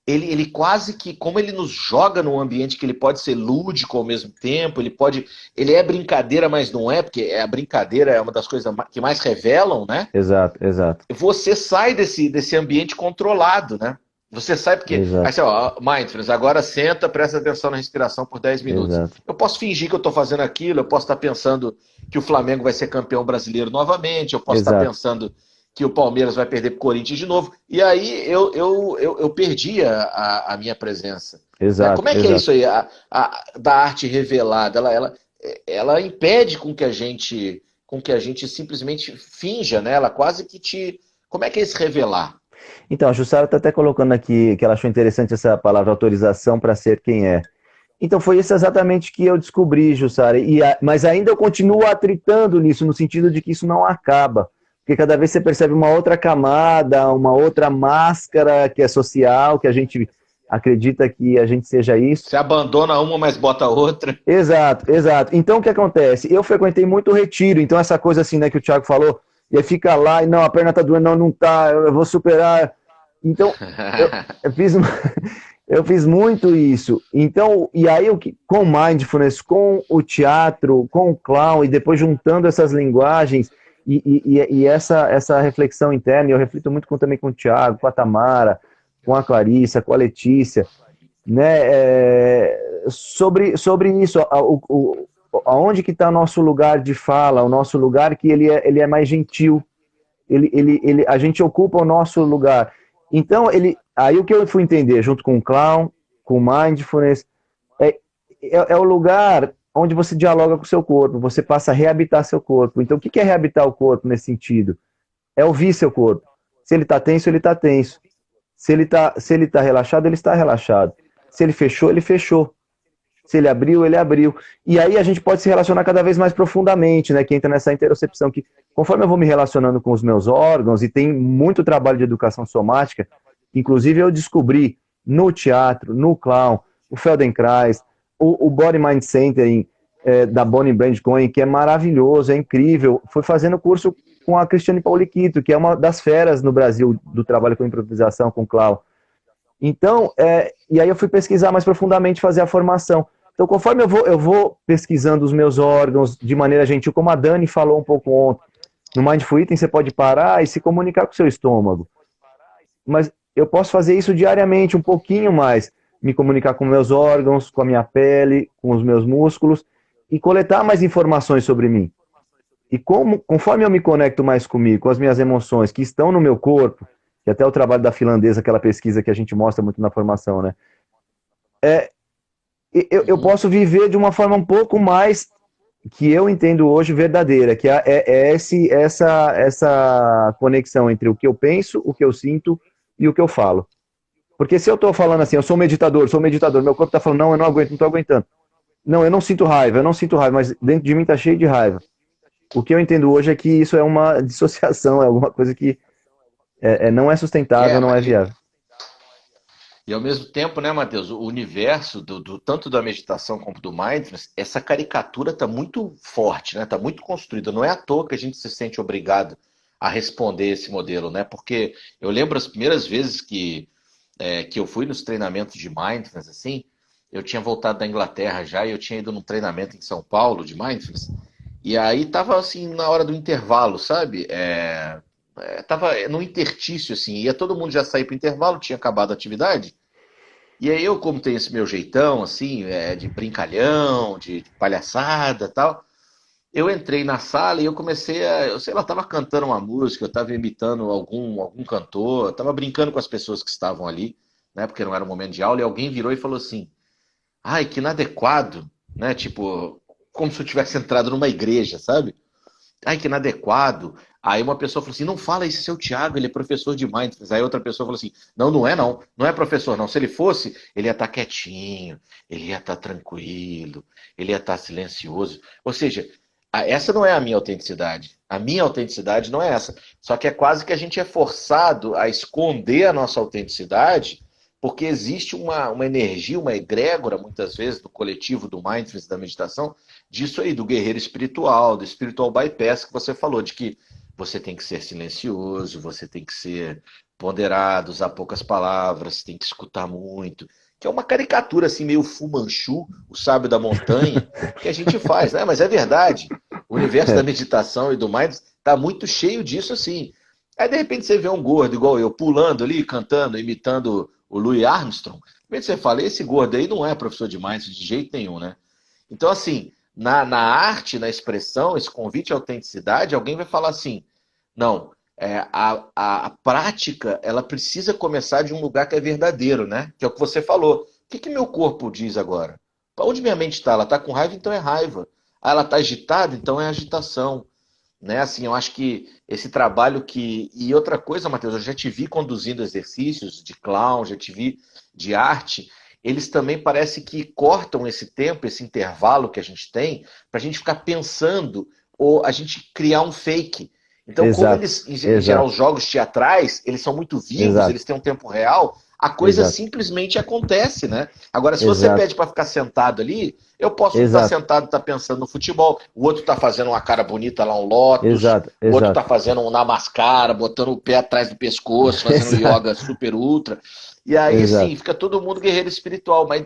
ele quase que, como ele nos joga num ambiente que ele pode ser lúdico ao mesmo tempo, ele é brincadeira, mas não é, porque a brincadeira é uma das coisas que mais revelam, né? exato, exato, Você sai desse ambiente controlado, né? Você sai porque, aí exato, você, ó, mindfulness, agora senta, presta atenção na respiração por 10 minutos. exato, Eu posso fingir que eu estou fazendo aquilo, eu posso estar pensando que o Flamengo vai ser campeão brasileiro novamente, eu posso estar exato, pensando que o Palmeiras vai perder para o Corinthians de novo. E aí eu perdi a minha presença. Né? Como exato, é que é exato. isso aí, da arte revelada? Ela impede com que a gente simplesmente finja, né? Ela quase que te. Como é que é esse revelar? Então, a Jussara está até colocando aqui que ela achou interessante essa palavra autorização para ser quem é. Então, foi isso exatamente que eu descobri, Jussara. Mas ainda eu continuo atritando nisso, no sentido de que isso não acaba. Porque cada vez você percebe uma outra camada, uma outra máscara que é social, que a gente acredita que a gente seja isso. Você abandona uma, mas bota outra. Exato, exato. Então, o que acontece? Eu frequentei muito retiro, então essa coisa assim, né, que o Thiago falou, e aí fica lá, e não, a perna tá doendo, não, não tá, eu vou superar. Então, eu fiz, eu fiz muito isso. Então, e aí com o mindfulness, com o teatro, com o clown, e depois juntando essas linguagens e essa reflexão interna, e eu reflito muito também com o Thiago, com a Tamara, com a Clarissa, com a Letícia, né, sobre isso, aonde que está o nosso lugar de fala, o nosso lugar que ele é mais gentil, a gente ocupa o nosso lugar. Então, aí o que eu fui entender, junto com o clown, com o mindfulness, é o lugar onde você dialoga com o seu corpo, você passa a reabitar seu corpo. Então, o que é reabitar o corpo nesse sentido? É ouvir seu corpo. Se ele está tenso, ele está tenso. Se ele tá relaxado, ele está relaxado. Se ele fechou, ele fechou. Se ele abriu, ele abriu. E aí a gente pode se relacionar cada vez mais profundamente, né? Que entra nessa interocepção que, conforme eu vou me relacionando com os meus órgãos, e tem muito trabalho de educação somática, inclusive eu descobri no teatro, no clown, o Feldenkrais, o Body Mind Centering da Bonnie Brand Cohen, que é maravilhoso, é incrível. Fui fazendo curso com a Cristiane Pauliquito, que é uma das feras no Brasil do trabalho com improvisação, com clown. Então, e aí eu fui pesquisar mais profundamente, fazer a formação. Então, conforme eu vou pesquisando os meus órgãos de maneira gentil, como a Dani falou um pouco ontem, no Mindful Eating você pode parar e se comunicar com o seu estômago. Mas eu posso fazer isso diariamente, um pouquinho mais. Me comunicar com meus órgãos, com a minha pele, com os meus músculos e coletar mais informações sobre mim. E conforme eu me conecto mais comigo, com as minhas emoções que estão no meu corpo, que até o trabalho da finlandesa, aquela pesquisa que a gente mostra muito na formação, né? Eu posso viver de uma forma um pouco mais que eu entendo hoje verdadeira, que essa conexão entre o que eu penso, o que eu sinto e o que eu falo. Porque se eu estou falando assim, eu sou meditador, meu corpo está falando, não, eu não aguento, não estou aguentando. Não, eu não sinto raiva, mas dentro de mim está cheio de raiva. O que eu entendo hoje é que isso é uma dissociação, é alguma coisa que não é sustentável, É, não é viável. e ao mesmo tempo, né, Matheus, o universo tanto da meditação como do mindfulness, essa caricatura está muito forte, né? Está muito construída. Não é à toa que a gente se sente obrigado a responder esse modelo, né? Porque eu lembro as primeiras vezes que eu fui nos treinamentos de mindfulness, assim, eu tinha voltado da Inglaterra já e eu tinha ido num treinamento em São Paulo de mindfulness. E aí tava assim na hora do intervalo, sabe? Tava no interstício, assim, ia todo mundo já sair pro intervalo, tinha acabado a atividade. E aí eu, como tenho esse meu jeitão, assim, de brincalhão, de palhaçada e tal, eu entrei na sala e eu comecei eu sei lá, tava cantando uma música, eu tava imitando algum cantor, eu tava brincando com as pessoas que estavam ali, né, porque não era um momento de aula, e alguém virou e falou assim, ai, que inadequado, né, tipo, como se eu tivesse entrado numa igreja, sabe? Ai, que inadequado. Aí uma pessoa falou assim, não fala isso, esse é o Thiago, ele é professor de mindfulness. Aí outra pessoa falou assim, não, não é não, não é professor não. Se ele fosse, ele ia estar quietinho, ele ia estar tranquilo, ele ia estar silencioso. Ou seja, essa não é a minha autenticidade. A minha autenticidade não é essa. Só que é quase que a gente é forçado a esconder a nossa autenticidade, porque existe uma energia, uma egrégora, muitas vezes, do coletivo, do mindfulness, da meditação, disso aí, do guerreiro espiritual, do spiritual bypass que você falou, de que você tem que ser silencioso, você tem que ser ponderado, usar poucas palavras, tem que escutar muito, que é uma caricatura assim meio Fu Manchu, o sábio da montanha, que a gente faz, né? Mas é verdade. O universo da meditação e do mindfulness está muito cheio disso assim. Aí de repente você vê um gordo igual eu pulando ali, cantando, imitando o Louis Armstrong. De repente você fala, esse gordo aí não é professor de mindfulness de jeito nenhum, né? Então assim, na arte, na expressão, esse convite à autenticidade, alguém vai falar assim, não, a prática, ela precisa começar de um lugar que é verdadeiro, né? Que é o que você falou. O que meu corpo diz agora? Para onde minha mente está? Ela está com raiva, então é raiva. Ah, ela está agitada, então é agitação. Né? Assim, eu acho que esse trabalho que... E outra coisa, Matheus, eu já te vi conduzindo exercícios de clown, já te vi de arte, eles também parece que cortam esse tempo, esse intervalo que a gente tem, para a gente ficar pensando ou a gente criar um fake. Então, como Exato, eles, em geral, exato, os jogos teatrais, eles são muito vivos, exato, eles têm um tempo real, a coisa exato, simplesmente acontece, né? Agora, se você exato, pede para ficar sentado ali, eu posso estar exato, sentado e estar pensando no futebol, o outro está fazendo uma cara bonita lá, um lótus, exato, o outro está exato, fazendo um namaskara, botando o pé atrás do pescoço, fazendo exato, yoga super ultra. E aí, sim, exato, fica todo mundo guerreiro espiritual, mas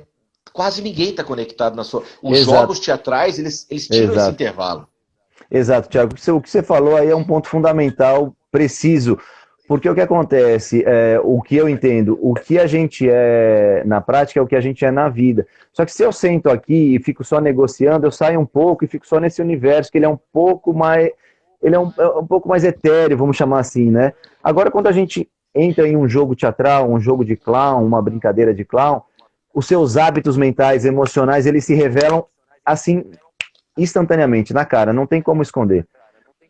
quase ninguém está conectado na sua... Os exato, jogos teatrais, eles tiram esse exato. intervalo. Exato, Thiago. O que você falou aí é um ponto fundamental, preciso, porque o que acontece, o que eu entendo, o que a gente é na prática é o que a gente é na vida. Só que se eu sento aqui e fico só negociando, eu saio um pouco e fico só nesse universo, que ele é um pouco mais, ele é um pouco mais etéreo, vamos chamar assim, né? Agora, quando a gente entra em um jogo teatral, um jogo de clown, uma brincadeira de clown, os seus hábitos mentais, emocionais, eles se revelam assim instantaneamente, na cara, não tem como esconder.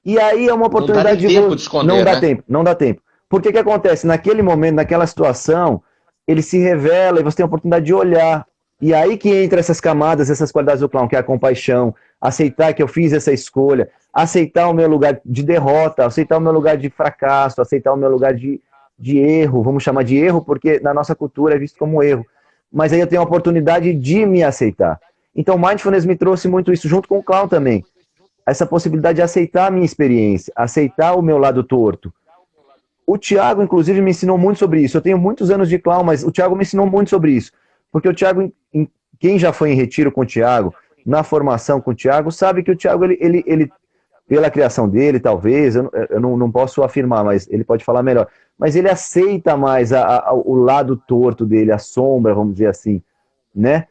E aí é uma Não dá nem oportunidade de tempo de não esconder, dá né? tempo, não dá tempo. Porque que acontece? Naquele momento, naquela situação, ele se revela e você tem a oportunidade de olhar. E aí que entra essas camadas, essas qualidades do clown, que é a compaixão, aceitar que eu fiz essa escolha, aceitar o meu lugar de derrota, aceitar o meu lugar de fracasso, aceitar o meu lugar de erro, vamos chamar de erro, porque na nossa cultura é visto como erro. Mas aí eu tenho a oportunidade de me aceitar. Então, Mindfulness me trouxe muito isso, junto com o clown também. Essa possibilidade de aceitar a minha experiência, aceitar o meu lado torto. O Thiago, inclusive, me ensinou muito sobre isso. Eu tenho muitos anos de clown, mas o Thiago me ensinou muito sobre isso. Porque o Thiago, quem já foi em retiro com o Thiago, na formação com o Thiago, sabe que o Thiago, ele pela criação dele, talvez, eu não posso afirmar, mas ele pode falar melhor. Mas ele aceita mais o lado torto dele, a sombra, vamos dizer assim, né?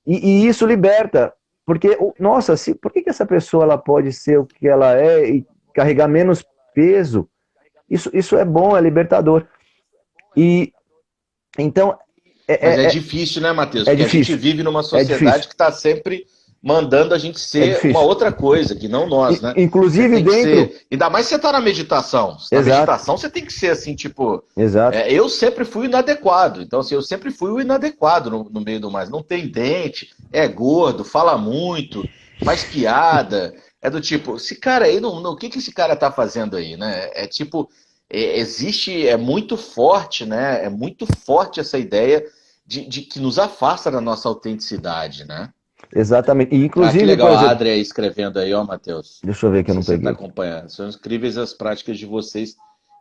E isso liberta, porque, nossa, por que essa pessoa ela pode ser o que ela é e carregar menos peso? Isso é bom, é libertador. E então Mas é é, é, difícil, né, Matheus? é Porque a gente difícil, vive numa é sociedade difícil, que está sempre mandando a gente é ser uma difícil. outra coisa, que não nós, né? Você Inclusive tem que dentro, ser. Ainda mais se você está na meditação. Na exato, meditação você tem que ser assim, tipo. exato, Eu sempre fui inadequado. Então, assim, eu sempre fui o inadequado no meio do mais. Não tem dente, é gordo, fala muito, faz piada. É do tipo, esse cara aí, o que esse cara tá fazendo aí, né? É tipo, existe, é muito forte, né? É muito forte essa ideia de que nos afasta da nossa autenticidade, né? exatamente. E Ah, que inclusive, por legal, a exemplo, Adria aí escrevendo aí, ó, Matheus. deixa eu ver Não que eu sei não se você está peguei. acompanhando. São incríveis as práticas de vocês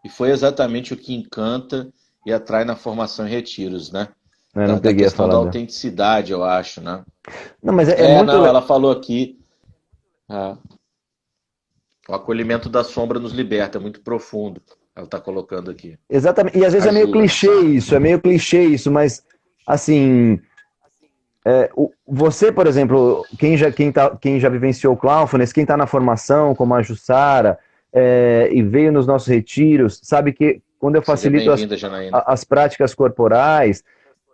e foi exatamente o que encanta e atrai na formação em retiros, né? Eu não Da peguei a questão da fala dela. autenticidade, eu acho, né? Não, mas é muito. Não, ela falou aqui, ah, o acolhimento da sombra nos liberta, é muito profundo. Ela está colocando aqui. Exatamente. E às vezes Ajuda, é meio clichê isso, mas assim, você, por exemplo, quem já vivenciou o Clownfulness, quem está na formação, como a Jussara, e veio nos nossos retiros, sabe que quando eu Seja facilito bem-vinda, Janaína. as práticas corporais,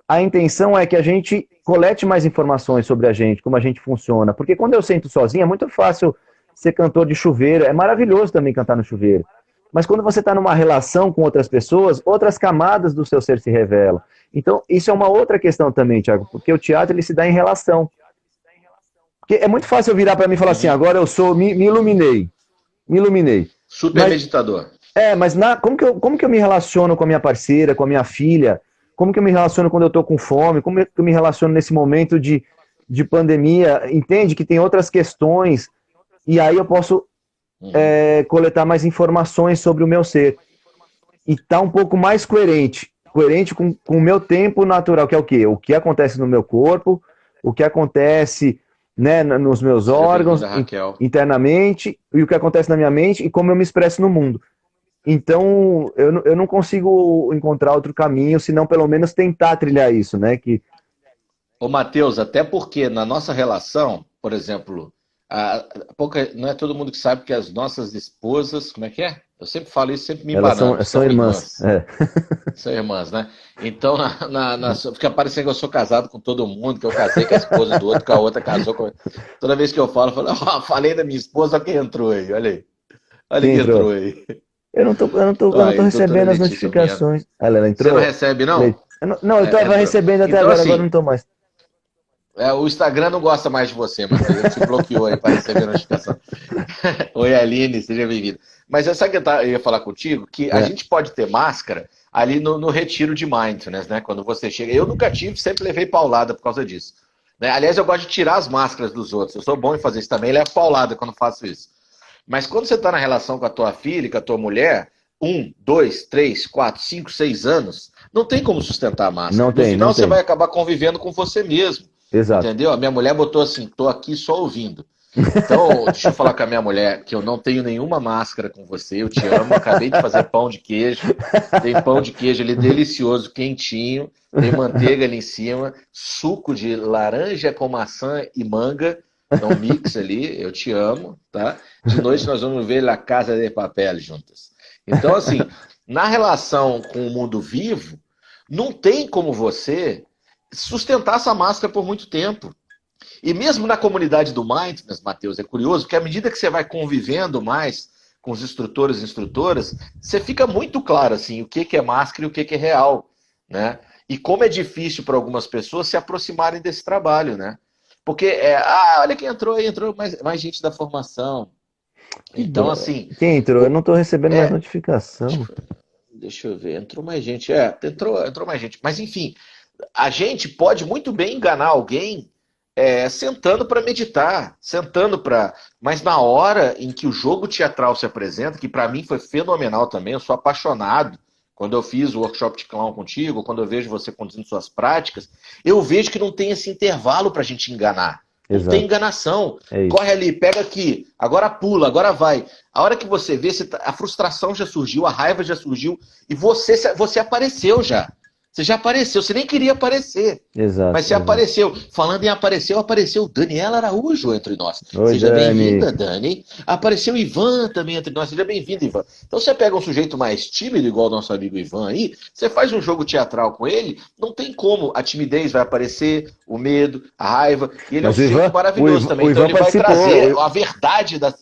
a intenção é que a gente colete mais informações sobre a gente, como a gente funciona. Porque quando eu sento sozinho, é muito fácil ser cantor de chuveiro. É maravilhoso também cantar no chuveiro. Mas quando você está numa relação com outras pessoas, outras camadas do seu ser se revelam. Então, isso é uma outra questão também, Thiago, porque o teatro ele se dá em relação. Porque é muito fácil eu virar para mim e falar assim, agora eu sou, me iluminei. Me iluminei. Super meditador. Mas como que eu me relaciono com a minha parceira, com a minha filha? Como que eu me relaciono quando eu estou com fome? Como que eu me relaciono nesse momento de pandemia? Entende que tem outras questões e aí eu posso coletar mais informações sobre o meu ser. E tá um pouco mais coerente. Coerente com o meu tempo natural, que é o quê? O que acontece no meu corpo, o que acontece, né, nos meus órgãos, internamente, e o que acontece na minha mente e como eu me expresso no mundo. Então, eu não consigo encontrar outro caminho, senão pelo menos tentar trilhar isso, né? Ô, Matheus, até porque na nossa relação, por exemplo, não é todo mundo que sabe que as nossas esposas, como é que é? Eu sempre falo isso, sempre me embanando. São irmãs. São irmãs, né? Então, fica parecendo que eu sou casado com todo mundo, que eu casei com a esposa do outro, que a outra casou com... Toda vez que eu falo, falei da minha esposa, olha quem entrou aí, olha aí. Olha quem entrou aí. Eu não tô recebendo as notificações. Ela entrou? Você não recebe, não? Não, eu tava recebendo até então, agora, assim, agora não tô mais. O Instagram não gosta mais de você, mas ele te bloqueou aí para receber a notificação. Oi, Aline, seja bem-vinda. Mas sabe que eu ia falar contigo? Que a gente pode ter máscara ali no retiro de Mindfulness, né? Quando você chega. Eu nunca tive, sempre levei paulada por causa disso. Né? Aliás, eu gosto de tirar as máscaras dos outros. Eu sou bom em fazer isso também, levo paulada quando faço isso. Mas quando você está na relação com a tua filha, com a tua mulher, 1, 2, 3, 4, 5, 6 anos, não tem como sustentar a máscara. No final, você vai acabar convivendo com você mesmo. Exato. Entendeu? A minha mulher botou assim, tô aqui só ouvindo. Então, deixa eu falar com a minha mulher que eu não tenho nenhuma máscara com você, eu te amo, acabei de fazer pão de queijo, tem pão de queijo ali delicioso, quentinho, tem manteiga ali em cima, suco de laranja com maçã e manga, um mix ali, eu te amo, tá? De noite nós vamos ver La Casa de Papel juntas. Então, assim, na relação com o mundo vivo, não tem como você sustentar essa máscara por muito tempo. E mesmo na comunidade do Mindfulness, Matheus, é curioso, porque à medida que você vai convivendo mais com os instrutores e instrutoras, você fica muito claro assim, o que é máscara e o que é real, né? E como é difícil para algumas pessoas se aproximarem desse trabalho, né? Porque, olha quem entrou aí, entrou mais gente da formação. Então, assim... Quem entrou? Eu não estou recebendo mais notificação. Deixa eu ver, entrou mais gente. Entrou mais gente. Mas, enfim, a gente pode muito bem enganar alguém sentando para meditar, mas na hora em que o jogo teatral se apresenta, que para mim foi fenomenal também, eu sou apaixonado, quando eu fiz o workshop de clown contigo, quando eu vejo você conduzindo suas práticas, eu vejo que não tem esse intervalo para a gente enganar. Não tem enganação. Corre ali, pega aqui, agora pula, agora vai. A hora que você vê, a frustração já surgiu, a raiva já surgiu, e você apareceu já. Você já apareceu, você nem queria aparecer. Exato. Mas você apareceu. Falando em apareceu Daniela Araújo entre nós. Oi, seja bem-vinda, Dani. Apareceu Ivan também entre nós. Seja bem-vindo, Ivan. Então você pega um sujeito mais tímido, igual o nosso amigo Ivan aí, você faz um jogo teatral com ele, não tem como. A timidez vai aparecer, o medo, a raiva. E ele é um sujeito maravilhoso também. Então ele vai trazer a verdade da...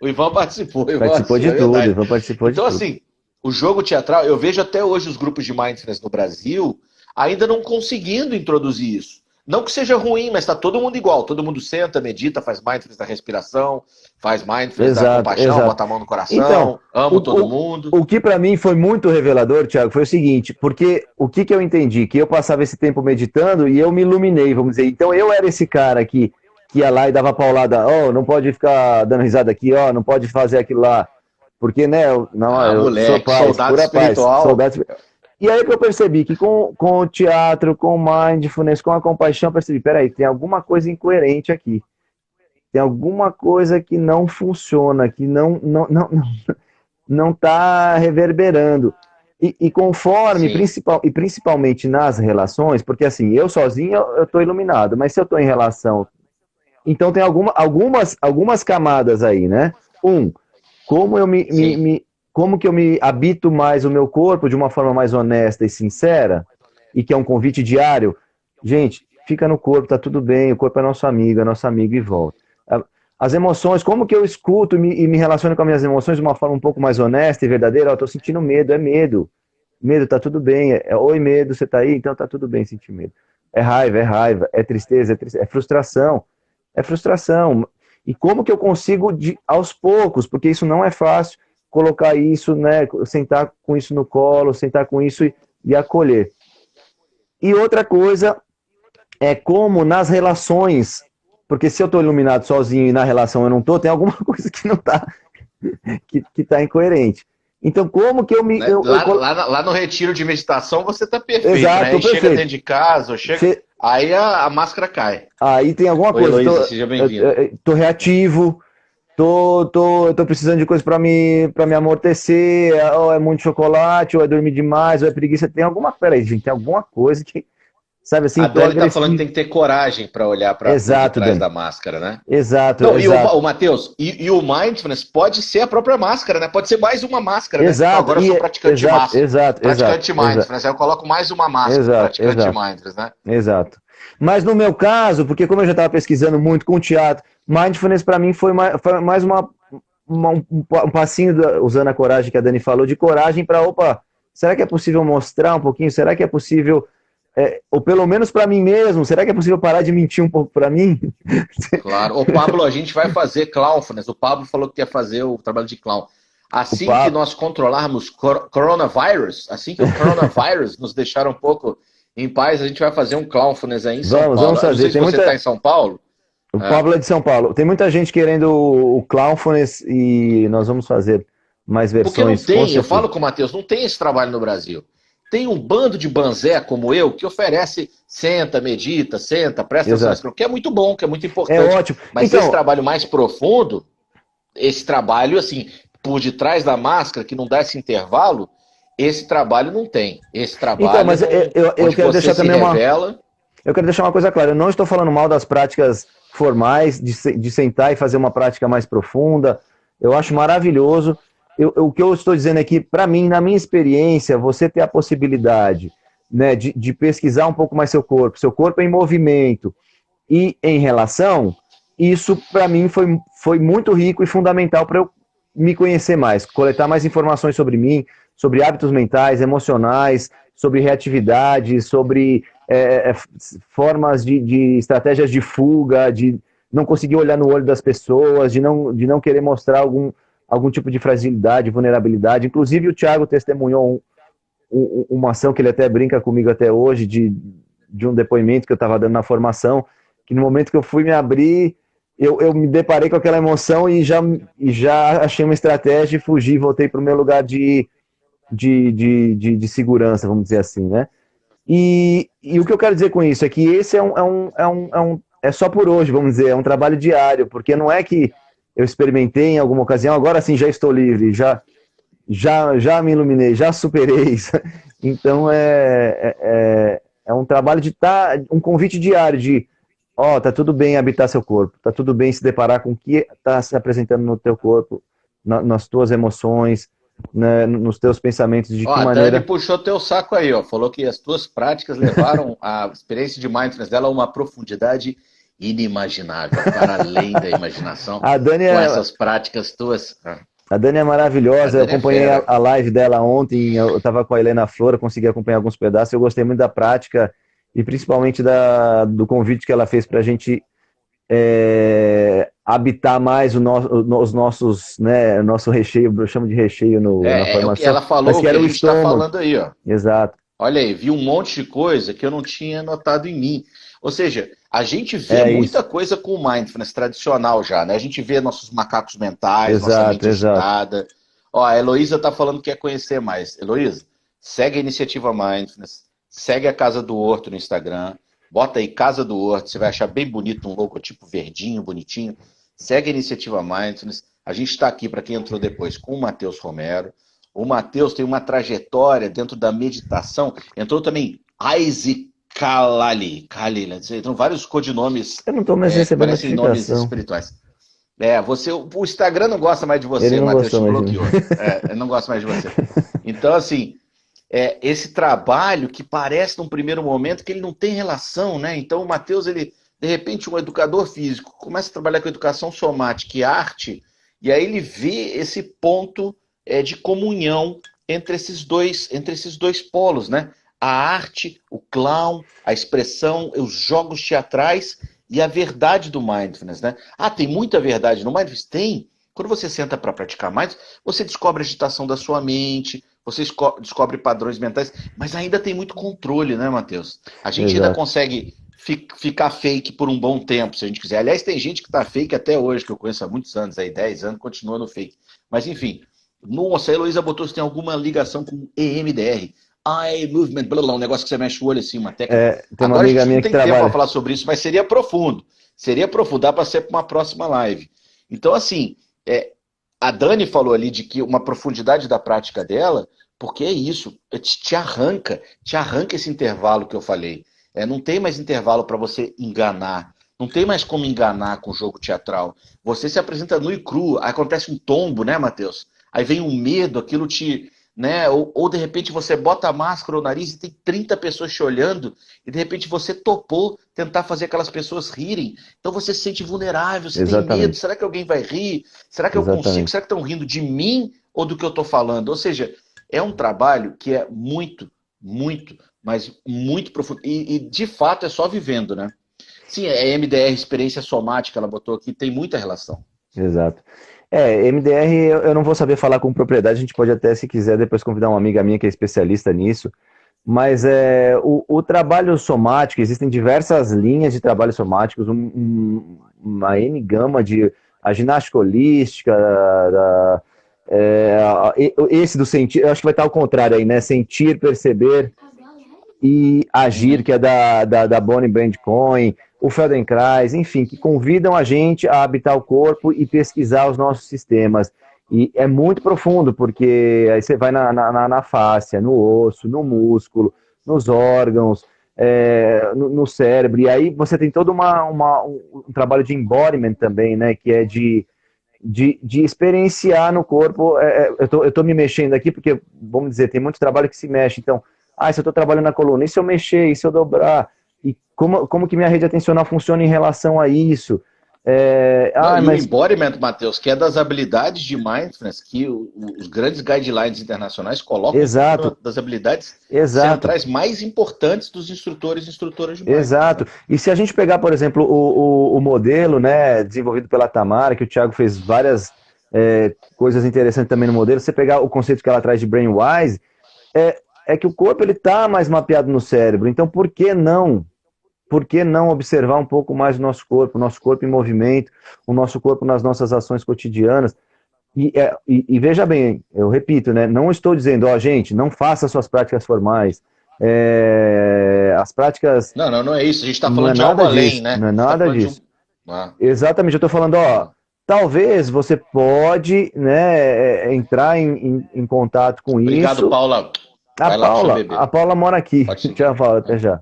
O Ivan participou. Participou de tudo, o Ivan participou de tudo. Então, assim, o jogo teatral, eu vejo até hoje os grupos de Mindfulness no Brasil ainda não conseguindo introduzir isso. Não que seja ruim, mas está todo mundo igual. Todo mundo senta, medita, faz Mindfulness da respiração, faz Mindfulness da compaixão, bota a mão no coração, então, amo todo mundo. O que para mim foi muito revelador, Thiago, foi o seguinte, porque o que eu entendi? Que eu passava esse tempo meditando e eu me iluminei, vamos dizer. Então eu era esse cara que ia lá e dava paulada, não pode ficar dando risada aqui, não pode fazer aquilo lá. Porque, né, eu sou paz, soldado espiritual. Soldado... E aí que eu percebi que com o teatro, com o Mindfulness, com a compaixão, eu percebi, peraí, tem alguma coisa incoerente aqui. Tem alguma coisa que não funciona, que não tá reverberando. E conforme, principalmente nas relações, porque assim, eu sozinho eu tô iluminado, mas se eu tô em relação... Então tem algumas camadas aí, né? Como que eu me habito mais o meu corpo de uma forma mais honesta e sincera, e que é um convite diário. Gente, fica no corpo, tá tudo bem, o corpo é nosso amigo e volta. As emoções, como que eu escuto e me relaciono com as minhas emoções de uma forma um pouco mais honesta e verdadeira? Eu tô sentindo medo, é medo. Medo, tá tudo bem. Oi, medo, você tá aí? Então tá tudo bem sentir medo. É raiva, é tristeza, é frustração. É frustração. E como que eu consigo, aos poucos, porque isso não é fácil, colocar isso, né, sentar com isso no colo, sentar com isso e acolher. E outra coisa é como nas relações, porque se eu estou iluminado sozinho e na relação eu não estou, tem alguma coisa que não está que tá incoerente. Então, como que eu me. Né? Lá no retiro de meditação você tá perfeito, Exato, né? Aí perfeito. chega dentro de casa, aí a máscara cai. Aí tem alguma Oi, coisa. Heloísa, seja bem-vinda. Tô reativo, tô precisando de coisa para me amortecer, ou é muito chocolate, ou é dormir demais, ou é preguiça. Tem alguma. Peraí, gente, tem alguma coisa que. Sabe assim, A tô Dani tá falando que agressivo. tem que ter coragem para olhar para por Exato, detrás Dani. da máscara, né? Exato, Não, exato. o Matheus, e o mindfulness pode ser a própria máscara, né? Pode ser mais uma máscara, né? Não, Exato, agora eu sou praticante de exato, máscara. exato, Praticante de exato, mindfulness. Aí eu coloco mais uma máscara, exato, praticante de exato, mindfulness, né? exato. Mas no meu caso, porque como eu já estava pesquisando muito com o teatro, mindfulness para mim foi mais um passinho, usando a coragem que a Dani falou, de coragem para, opa, será que é possível mostrar um pouquinho? Será que é possível, ou pelo menos para mim mesmo, será que é possível parar de mentir um pouco para mim? Claro. Ô, Pablo, a gente vai fazer clownfulness. O Pablo falou que ia fazer o trabalho de clown. Assim que Opa, nós controlarmos coronavírus, assim que o coronavírus nos deixar um pouco em paz, a gente vai fazer um clownfulness aí em São Paulo. vamos Eu não fazer. sei se Tem você está muita. em São Paulo. O É. Pablo é de São Paulo. Tem muita gente querendo o Clownfulness e nós vamos fazer mais Porque não versões, com tem, eu certeza. falo com o Matheus, não tem esse trabalho no Brasil. Tem um bando de banzé como eu que oferece senta, medita, senta, presta Exato. atenção, que é muito bom, que é muito É importante. ótimo. Mas esse Então, trabalho mais profundo, esse trabalho, assim, por detrás da máscara, que não dá esse intervalo, esse trabalho não tem. Esse trabalho mas eu onde quero você deixar se também revela. eu quero deixar uma coisa clara. Eu não estou falando mal das práticas formais, de sentar e fazer uma prática mais profunda. Eu acho maravilhoso. O que eu estou dizendo aqui, para mim, na minha experiência, você ter a possibilidade, né, de pesquisar um pouco mais seu corpo em movimento, e em relação, isso para mim foi muito rico e fundamental para eu me conhecer mais, coletar mais informações sobre mim, sobre hábitos mentais, emocionais, sobre reatividade, sobre formas de estratégias de fuga, de não conseguir olhar no olho das pessoas, de não querer mostrar algum tipo de fragilidade, vulnerabilidade. Inclusive, o Thiago testemunhou uma ação que ele até brinca comigo até hoje, de um depoimento que eu estava dando na formação, que no momento que eu fui me abrir, eu me deparei com aquela emoção e já achei uma estratégia e fugi, voltei para o meu lugar de segurança, vamos dizer assim, né? E o que eu quero dizer com isso é que esse é só por hoje, vamos dizer, é um trabalho diário, porque não é que eu experimentei em alguma ocasião, agora sim já estou livre, já me iluminei, já superei isso. Então é um trabalho um convite diário de, tá tudo bem habitar seu corpo, tá tudo bem se deparar com o que está se apresentando no teu corpo, nas tuas emoções, né, nos teus pensamentos, de Ó, que a Dani maneira. puxou teu saco aí, ó. Falou que as tuas práticas levaram a experiência de mindfulness dela a uma profundidade inimaginável, para além da imaginação, A Dani com é, essas práticas tuas. a Dani é A maravilhosa, eu Dani é acompanhei fera. a live dela ontem, eu estava com a Helena Flora, consegui acompanhar alguns pedaços, eu gostei muito da prática e principalmente do convite que ela fez para a gente habitar mais os nossos, né, o nosso recheio, eu chamo de recheio na É o que formação, ela falou, mas o que que era a o gente está estômago. falando aí, ó. Exato. Olha aí, vi um monte de coisa que eu não tinha notado em mim. Ou seja, a gente vê É muita isso. coisa com o mindfulness tradicional já, né? A gente vê nossos macacos mentais, nossa Exato, mente exato. agitada. Ó, a Heloísa tá falando que quer conhecer mais. Heloísa, segue a iniciativa Mindfulness, segue a Casa do Horto no Instagram, bota aí Casa do Horto, você vai achar bem bonito um logotipo verdinho, bonitinho. Segue a iniciativa Mindfulness. A gente está aqui, para quem entrou depois, com o Matheus Romero. O Matheus tem uma trajetória dentro da meditação. Entrou também Isaac Kalali. Então, vários codinomes Eu não estou mais que recebendo parecem nomes notificação. espirituais. O Instagram não gosta mais de Ele você, não Matheus gostou te mais de mim. bloqueou. Ele não gosta mais de você. Então, assim, esse trabalho que parece num primeiro momento que ele não tem relação, né? Então, o Matheus, ele, de repente, um educador físico, começa a trabalhar com educação somática e arte, e aí ele vê esse ponto de comunhão entre esses dois polos, né? A arte, o clown, a expressão, os jogos teatrais e a verdade do mindfulness, né? Ah, tem muita verdade no mindfulness? Tem. Quando você senta para praticar mindfulness, você descobre a agitação da sua mente, você descobre padrões mentais, mas ainda tem muito controle, né, Matheus? A gente ainda Exato. consegue ficar fake por um bom tempo, se a gente quiser. Aliás, tem gente que tá fake até hoje, que eu conheço há muitos anos, aí 10 anos, continua no fake. Mas enfim, nossa, a Heloísa botou se tem alguma ligação com EMDR. Eye movement, blá, blá, um negócio que você mexe o olho assim, uma técnica. Tem uma Agora a amiga gente não minha que tem tempo para trabalha. falar sobre isso, mas seria profundo. Seria profundo, dá para ser para uma próxima live. Então, assim, a Dani falou ali de que uma profundidade da prática dela, porque é isso, te arranca esse intervalo que eu falei. Não tem mais intervalo para você enganar. Não tem mais como enganar com o jogo teatral. Você se apresenta nu e cru, aí acontece um tombo, né, Matheus? Aí vem um medo, aquilo te, né? Ou de repente você bota a máscara no nariz e tem 30 pessoas te olhando, e de repente você topou tentar fazer aquelas pessoas rirem. Então você se sente vulnerável, você tem medo. Exatamente. Será que alguém vai rir? Será que eu consigo? Exatamente. Será que estão rindo de mim ou do que eu estou falando? Ou seja, é um trabalho que é muito, muito, mas muito profundo. E de fato é só vivendo, né? Sim, é MDR, experiência somática, ela botou aqui, tem muita relação. Exato. MDR eu não vou saber falar com propriedade, a gente pode até, se quiser, depois convidar uma amiga minha que é especialista nisso, mas o trabalho somático, existem diversas linhas de trabalho somáticos, uma N gama de a ginástica holística, esse do sentir, eu acho que vai estar ao contrário aí, né? Sentir, perceber e Agir, Uhum. que é da Bonnie Brand Cohen, o Feldenkrais, enfim, que convidam a gente a habitar o corpo e pesquisar os nossos sistemas. E é muito profundo, porque aí você vai na fáscia, no osso, no músculo, nos órgãos, no cérebro, e aí você tem todo um trabalho de embodiment também, né, que é de experienciar no corpo. Eu tô me mexendo aqui porque, vamos dizer, tem muito trabalho que se mexe. Então, se eu estou trabalhando na coluna, e se eu mexer, e se eu dobrar? E como que minha rede atencional funciona em relação a isso? Não, e o Mas embodiment, Matheus, que é das habilidades de mindfulness que os grandes guidelines internacionais colocam como uma exato, das habilidades exato, centrais mais importantes dos instrutores e instrutoras de mindfulness, exato. né? E se a gente pegar, por exemplo, o modelo, né, desenvolvido pela Tamara, que o Thiago fez várias coisas interessantes também no modelo, você pegar o conceito que ela traz de Brainwise, é que o corpo ele está mais mapeado no cérebro. Então, por que não? Por que não observar um pouco mais o nosso corpo em movimento, o nosso corpo nas nossas ações cotidianas? E veja bem, eu repito, né? Não estou dizendo, gente, não faça suas práticas formais. As práticas Não, não, não é isso. A gente está não é falando de algo nada além, disso, né? não é A gente está nada falando de um. disso. Ah, Exatamente, eu estou falando, ah, talvez você pode, né, entrar em contato com obrigado, isso. Paula. Vai lá pro seu A bebê. Paula mora aqui. Pode seguir. Tchau, Paula, até Ah, já.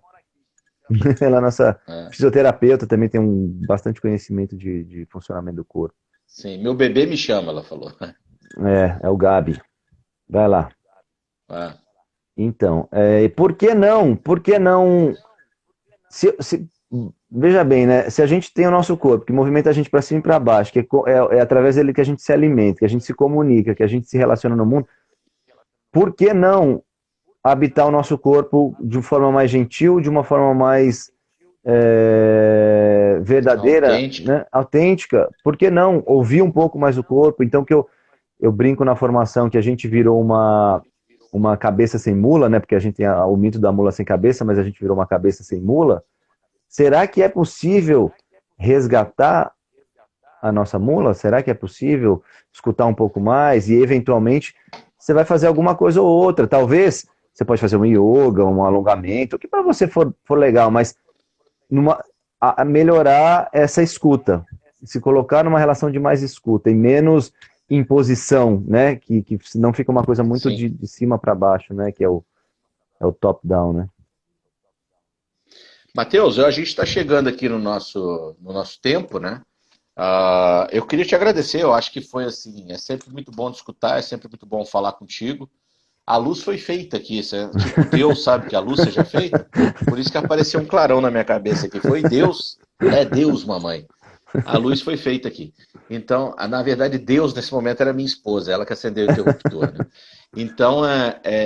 Ela é nossa ah. fisioterapeuta, também tem bastante conhecimento de funcionamento do corpo. Sim, meu bebê me chama, ela falou. É o Gabi. Vai lá. Ah, Então, por que não? Por que não? Veja bem, né? Se a gente tem o nosso corpo, que movimenta a gente para cima e para baixo, que é através dele que a gente se alimenta, que a gente se comunica, que a gente se relaciona no mundo, por que não habitar o nosso corpo de uma forma mais gentil, de uma forma mais verdadeira, autêntica. né? Autêntica? Por que não ouvir um pouco mais o corpo? Então, eu brinco na formação que a gente virou uma cabeça sem mula, né? Porque a gente tem o mito da mula sem cabeça, mas a gente virou uma cabeça sem mula. Será que é possível resgatar a nossa mula? Será que é possível escutar um pouco mais e, eventualmente, você vai fazer alguma coisa ou outra? Talvez você pode fazer um yoga, um alongamento, o que para você for legal, mas melhorar essa escuta, se colocar numa relação de mais escuta e menos imposição, né? Que não fica uma coisa muito Sim. de cima para baixo, né? Que é o top-down, né? Matheus, a gente está chegando aqui no nosso tempo, né? Eu queria te agradecer, eu acho que foi assim, é sempre muito bom te escutar, é sempre muito bom falar contigo. A luz foi feita aqui, isso é tipo Deus sabe que a luz seja feita, por isso que apareceu um clarão na minha cabeça aqui. Foi Deus, é Deus, mamãe. A luz foi feita aqui. Então, na verdade, Deus nesse momento era minha esposa, ela que acendeu o interruptor, né? Então,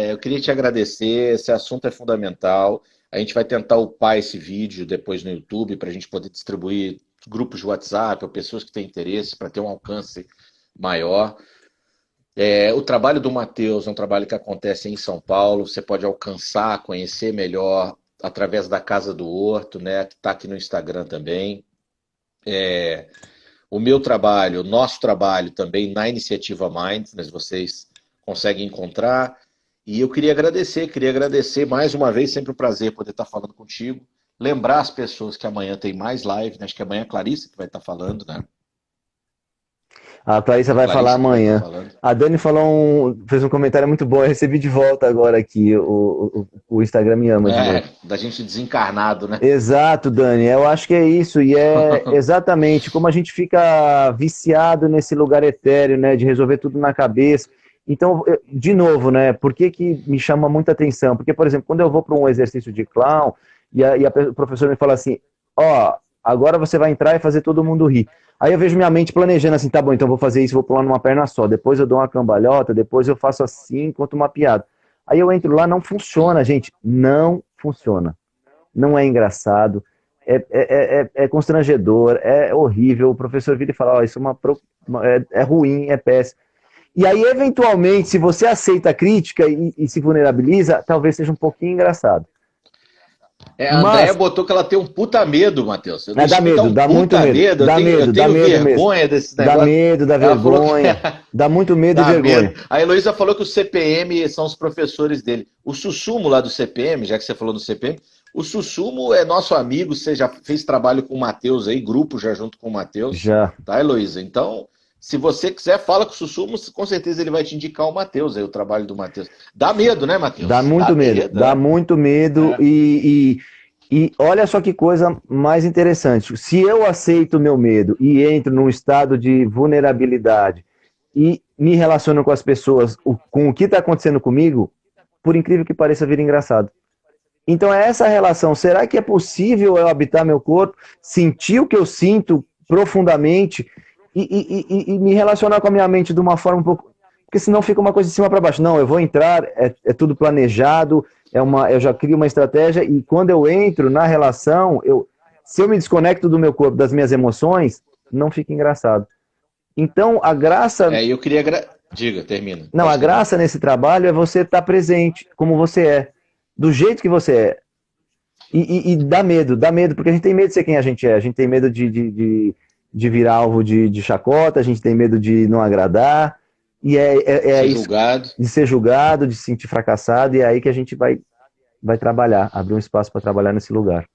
eu queria te agradecer, esse assunto é fundamental. A gente vai tentar upar esse vídeo depois no YouTube para a gente poder distribuir grupos de WhatsApp ou pessoas que têm interesse para ter um alcance maior. O trabalho do Matheus é um trabalho que acontece em São Paulo. Você pode alcançar, conhecer melhor através da Casa do Horto, né? Que está aqui no Instagram também. O meu trabalho, o nosso trabalho também na Iniciativa Mindfulness, vocês conseguem encontrar. E eu queria agradecer mais uma vez, sempre um prazer poder estar falando contigo. Lembrar as pessoas que amanhã tem mais live, né? Acho que amanhã é a Clarissa que vai estar falando, né? A Clarissa vai falar amanhã. A Dani fez um comentário muito bom. Eu recebi de volta agora aqui. O Instagram me ama de novo. Da gente desencarnado, né? Exato, Dani. Eu acho que é isso. E é exatamente como a gente fica viciado nesse lugar etéreo, né? De resolver tudo na cabeça. Então, de novo, né? Por que me chama muita atenção? Porque, por exemplo, quando eu vou para um exercício de clown o professor me fala assim, agora você vai entrar e fazer todo mundo rir. Aí eu vejo minha mente planejando assim, tá bom, então eu vou fazer isso, vou pular numa perna só, depois eu dou uma cambalhota, depois eu faço assim, conto uma piada. Aí eu entro lá, não funciona, gente, não funciona. Não é engraçado, é constrangedor, é horrível, o professor vira e fala, isso é ruim, é péssimo. E aí, eventualmente, se você aceita a crítica e se vulnerabiliza, talvez seja um pouquinho engraçado. A Andréia botou que ela tem um puta medo, Matheus. Dá medo, dá muito medo. Eu tenho vergonha desse negócio. Dá medo, dá vergonha. Dá muito medo e vergonha. A Heloísa falou que os CPM são os professores dele. O Sussumo lá do CPM, já que você falou do CPM, o Sussumo é nosso amigo, você já fez trabalho com o Matheus aí, grupo já junto com o Matheus. Já. Tá, Heloísa? Então, se você quiser, fala com o Sussumo, com certeza ele vai te indicar o Matheus aí, o trabalho do Matheus. Dá medo, né, Matheus? Dá muito medo, dá muito medo e olha só que coisa mais interessante. Se eu aceito o meu medo e entro num estado de vulnerabilidade e me relaciono com as pessoas, com o que está acontecendo comigo, por incrível que pareça, vira engraçado. Então é essa relação. Será que é possível eu habitar meu corpo, sentir o que eu sinto profundamente e me relacionar com a minha mente de uma forma um pouco... Porque senão fica uma coisa de cima para baixo. Não, eu vou entrar, é tudo planejado, eu já crio uma estratégia e quando eu entro na relação, se eu me desconecto do meu corpo, das minhas emoções, não fica engraçado. Então, a graça... eu queria... Diga, termina. Não, a graça nesse trabalho é você estar presente, como você é, do jeito que você é. E dá medo, porque a gente tem medo de ser quem a gente é. A gente tem medo de virar alvo de chacota, a gente tem medo de não agradar... E de ser julgado, de se sentir fracassado, e é aí que a gente vai trabalhar, abrir um espaço para trabalhar nesse lugar.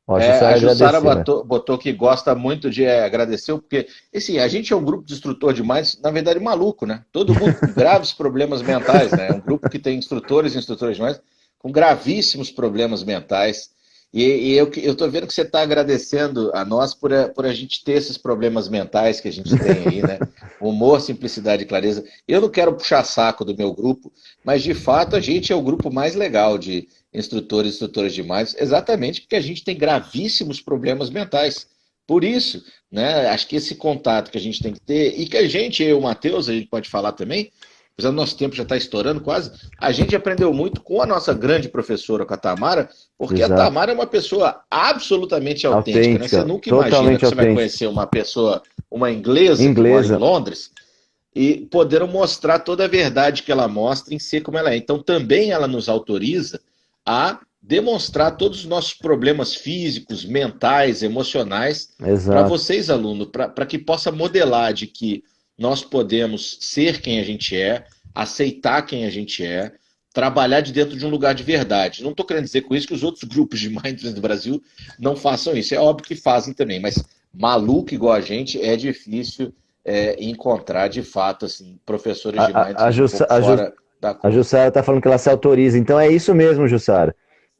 A Jussara botou que gosta muito de agradecer, porque assim, a gente é um grupo de instrutor demais, na verdade maluco, né? Todo mundo com graves problemas mentais, né? É um grupo que tem instrutores e instrutores demais com gravíssimos problemas mentais. E eu estou vendo que você está agradecendo a nós por a gente ter esses problemas mentais que a gente tem aí, né? Humor, simplicidade e clareza. Eu não quero puxar saco do meu grupo, mas de fato a gente é o grupo mais legal de instrutores e instrutoras de mindfulness, exatamente porque a gente tem gravíssimos problemas mentais. Por isso, né? Acho que esse contato que a gente tem que ter, e que eu e o Matheus, a gente pode falar também, apesar do nosso tempo já está estourando quase, a gente aprendeu muito com a nossa grande professora, com a Tamara, porque Exato. A Tamara é uma pessoa absolutamente autêntica. Né? Você nunca imagina que você vai conhecer uma pessoa, uma inglesa. Que mora em Londres, e poder mostrar toda a verdade que ela mostra em ser como ela é. Então também ela nos autoriza a demonstrar todos os nossos problemas físicos, mentais, emocionais para vocês, alunos, para que possa modelar de que nós podemos ser quem a gente é, aceitar quem a gente é, trabalhar de dentro de um lugar de verdade. Não estou querendo dizer com isso que os outros grupos de mindfulness do Brasil não façam isso. É óbvio que fazem também, mas maluco igual a gente é difícil encontrar, de fato, assim, professores de mindfulness fora da curva. A Jussara está falando que ela se autoriza. Então é isso mesmo, Jussara.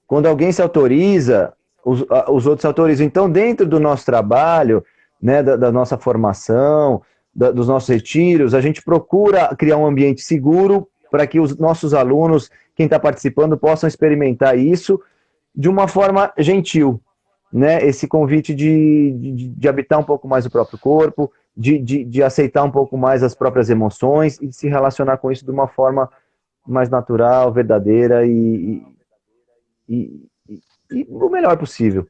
Quando alguém se autoriza, os outros se autorizam. Então, dentro do nosso trabalho, né, da nossa formação, dos nossos retiros, a gente procura criar um ambiente seguro para que os nossos alunos, quem está participando, possam experimentar isso de uma forma gentil, né? Esse convite de habitar um pouco mais o próprio corpo, de aceitar um pouco mais as próprias emoções e de se relacionar com isso de uma forma mais natural, verdadeira e e o melhor possível.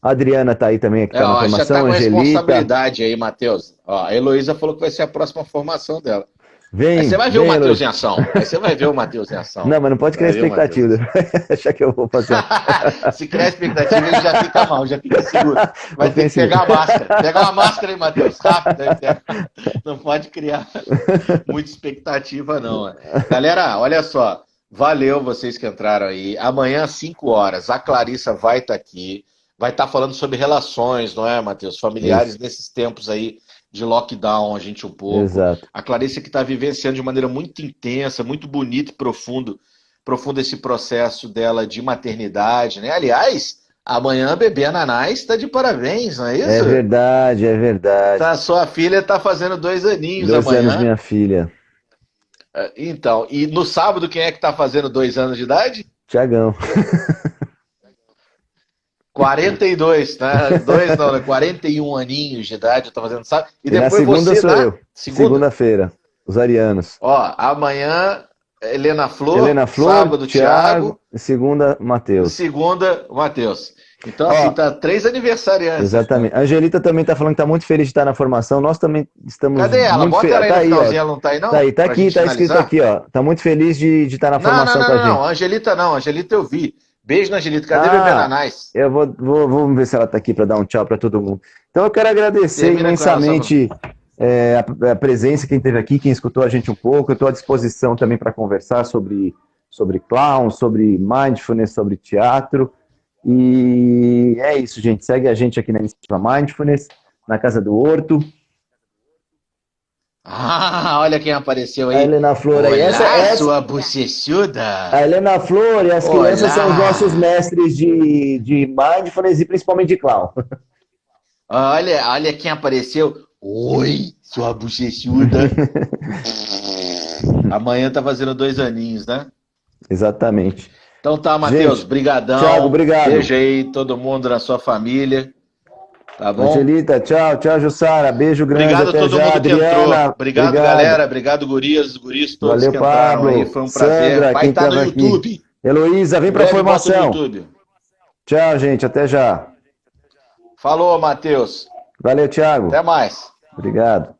A Adriana tá aí também, que tá na Ó, já tá formação, com Angelita. responsabilidade aí, Matheus. Ó, a Heloísa falou que vai ser a próxima formação dela. Aí você vai ver o Vem, Matheus em Heloísa. ação. Aí você vai ver o Matheus em ação. Não, mas não pode criar Vai ver o Matheus. expectativa. Achar que eu vou fazer. Se criar expectativa, ele já fica mal, já fica seguro. Vai ter que Ofensivo. pegar a máscara. Pega uma máscara aí, Matheus. Rápido. Aí pega. Não pode criar muita expectativa, não. Galera, olha só. Valeu vocês que entraram aí. Amanhã, às 5 horas, a Clarissa vai estar aqui. Vai estar falando sobre relações, não é, Matheus? Familiares Isso. nesses tempos aí de lockdown, a gente um pouco. Exato. A Clarissa que está vivenciando de maneira muito intensa, muito bonita e profundo esse processo dela de maternidade, né? Aliás, amanhã a bebê Ananás está de parabéns, não é isso? É verdade, é verdade. Tá, sua filha está fazendo 2 aninhos 2 amanhã. anos, minha filha. Então, e no sábado quem é que está fazendo 2 anos de idade? Tiagão. 42, né? 2 não, né? 41 aninhos de idade, eu tô fazendo sábado. E na depois segunda você sou dá eu. Segunda-feira. Os arianos. Ó, amanhã Helena Flor, Helena Flor, sábado Thiago, segunda Matheus. segunda Matheus. Então, assim, tá 3 aniversariantes. Exatamente. A Angelita também tá falando que tá muito feliz de estar na formação. Nós também estamos. Cadê ela? Muito Bota ela aí tá no aí, finalzinho, ó. ela não tá aí, não? Tá aí, tá Pra aqui, gente tá escrito finalizar? aqui, ó. Tá muito feliz de estar na formação com a gente. Não, Angelita não, Angelita eu vi. Beijo na Angelita, cadê Ah, bebê Nanás? Eu vou ver se ela tá aqui para dar um tchau para todo mundo. Então eu quero agradecer Termina com ela, imensamente a presença, quem esteve aqui, quem escutou a gente um pouco. Eu estou à disposição também para conversar sobre clown, sobre mindfulness, sobre teatro. E é isso, gente. Segue a gente aqui na Iniciativa Mindfulness, na Casa do Horto. Ah, olha quem apareceu aí. A Helena Flor aí. Olá, sua bochechuda. A Helena Flor e as crianças são os nossos mestres de mindfulness e principalmente de clown. Olha quem apareceu. Oi, sua bochechuda. Amanhã tá fazendo 2 aninhos, né? Exatamente. Então tá, Matheus, brigadão. Thiago, obrigado. Beijo aí todo mundo na sua família. Tá bom? Angelita, tchau, Jussara. Beijo grande. Obrigado a até todo já, mundo que Adriana. entrou. Obrigado, galera. Obrigado, gurias, guris todos Valeu, que entraram Pablo. aí. Foi um prazer. Sandra, Vai quem estar no tava aqui. YouTube. Heloísa, vem pra Breve bota no formação. YouTube. Tchau, gente. Até já. Falou, Matheus. Valeu, Thiago. Até mais. Obrigado.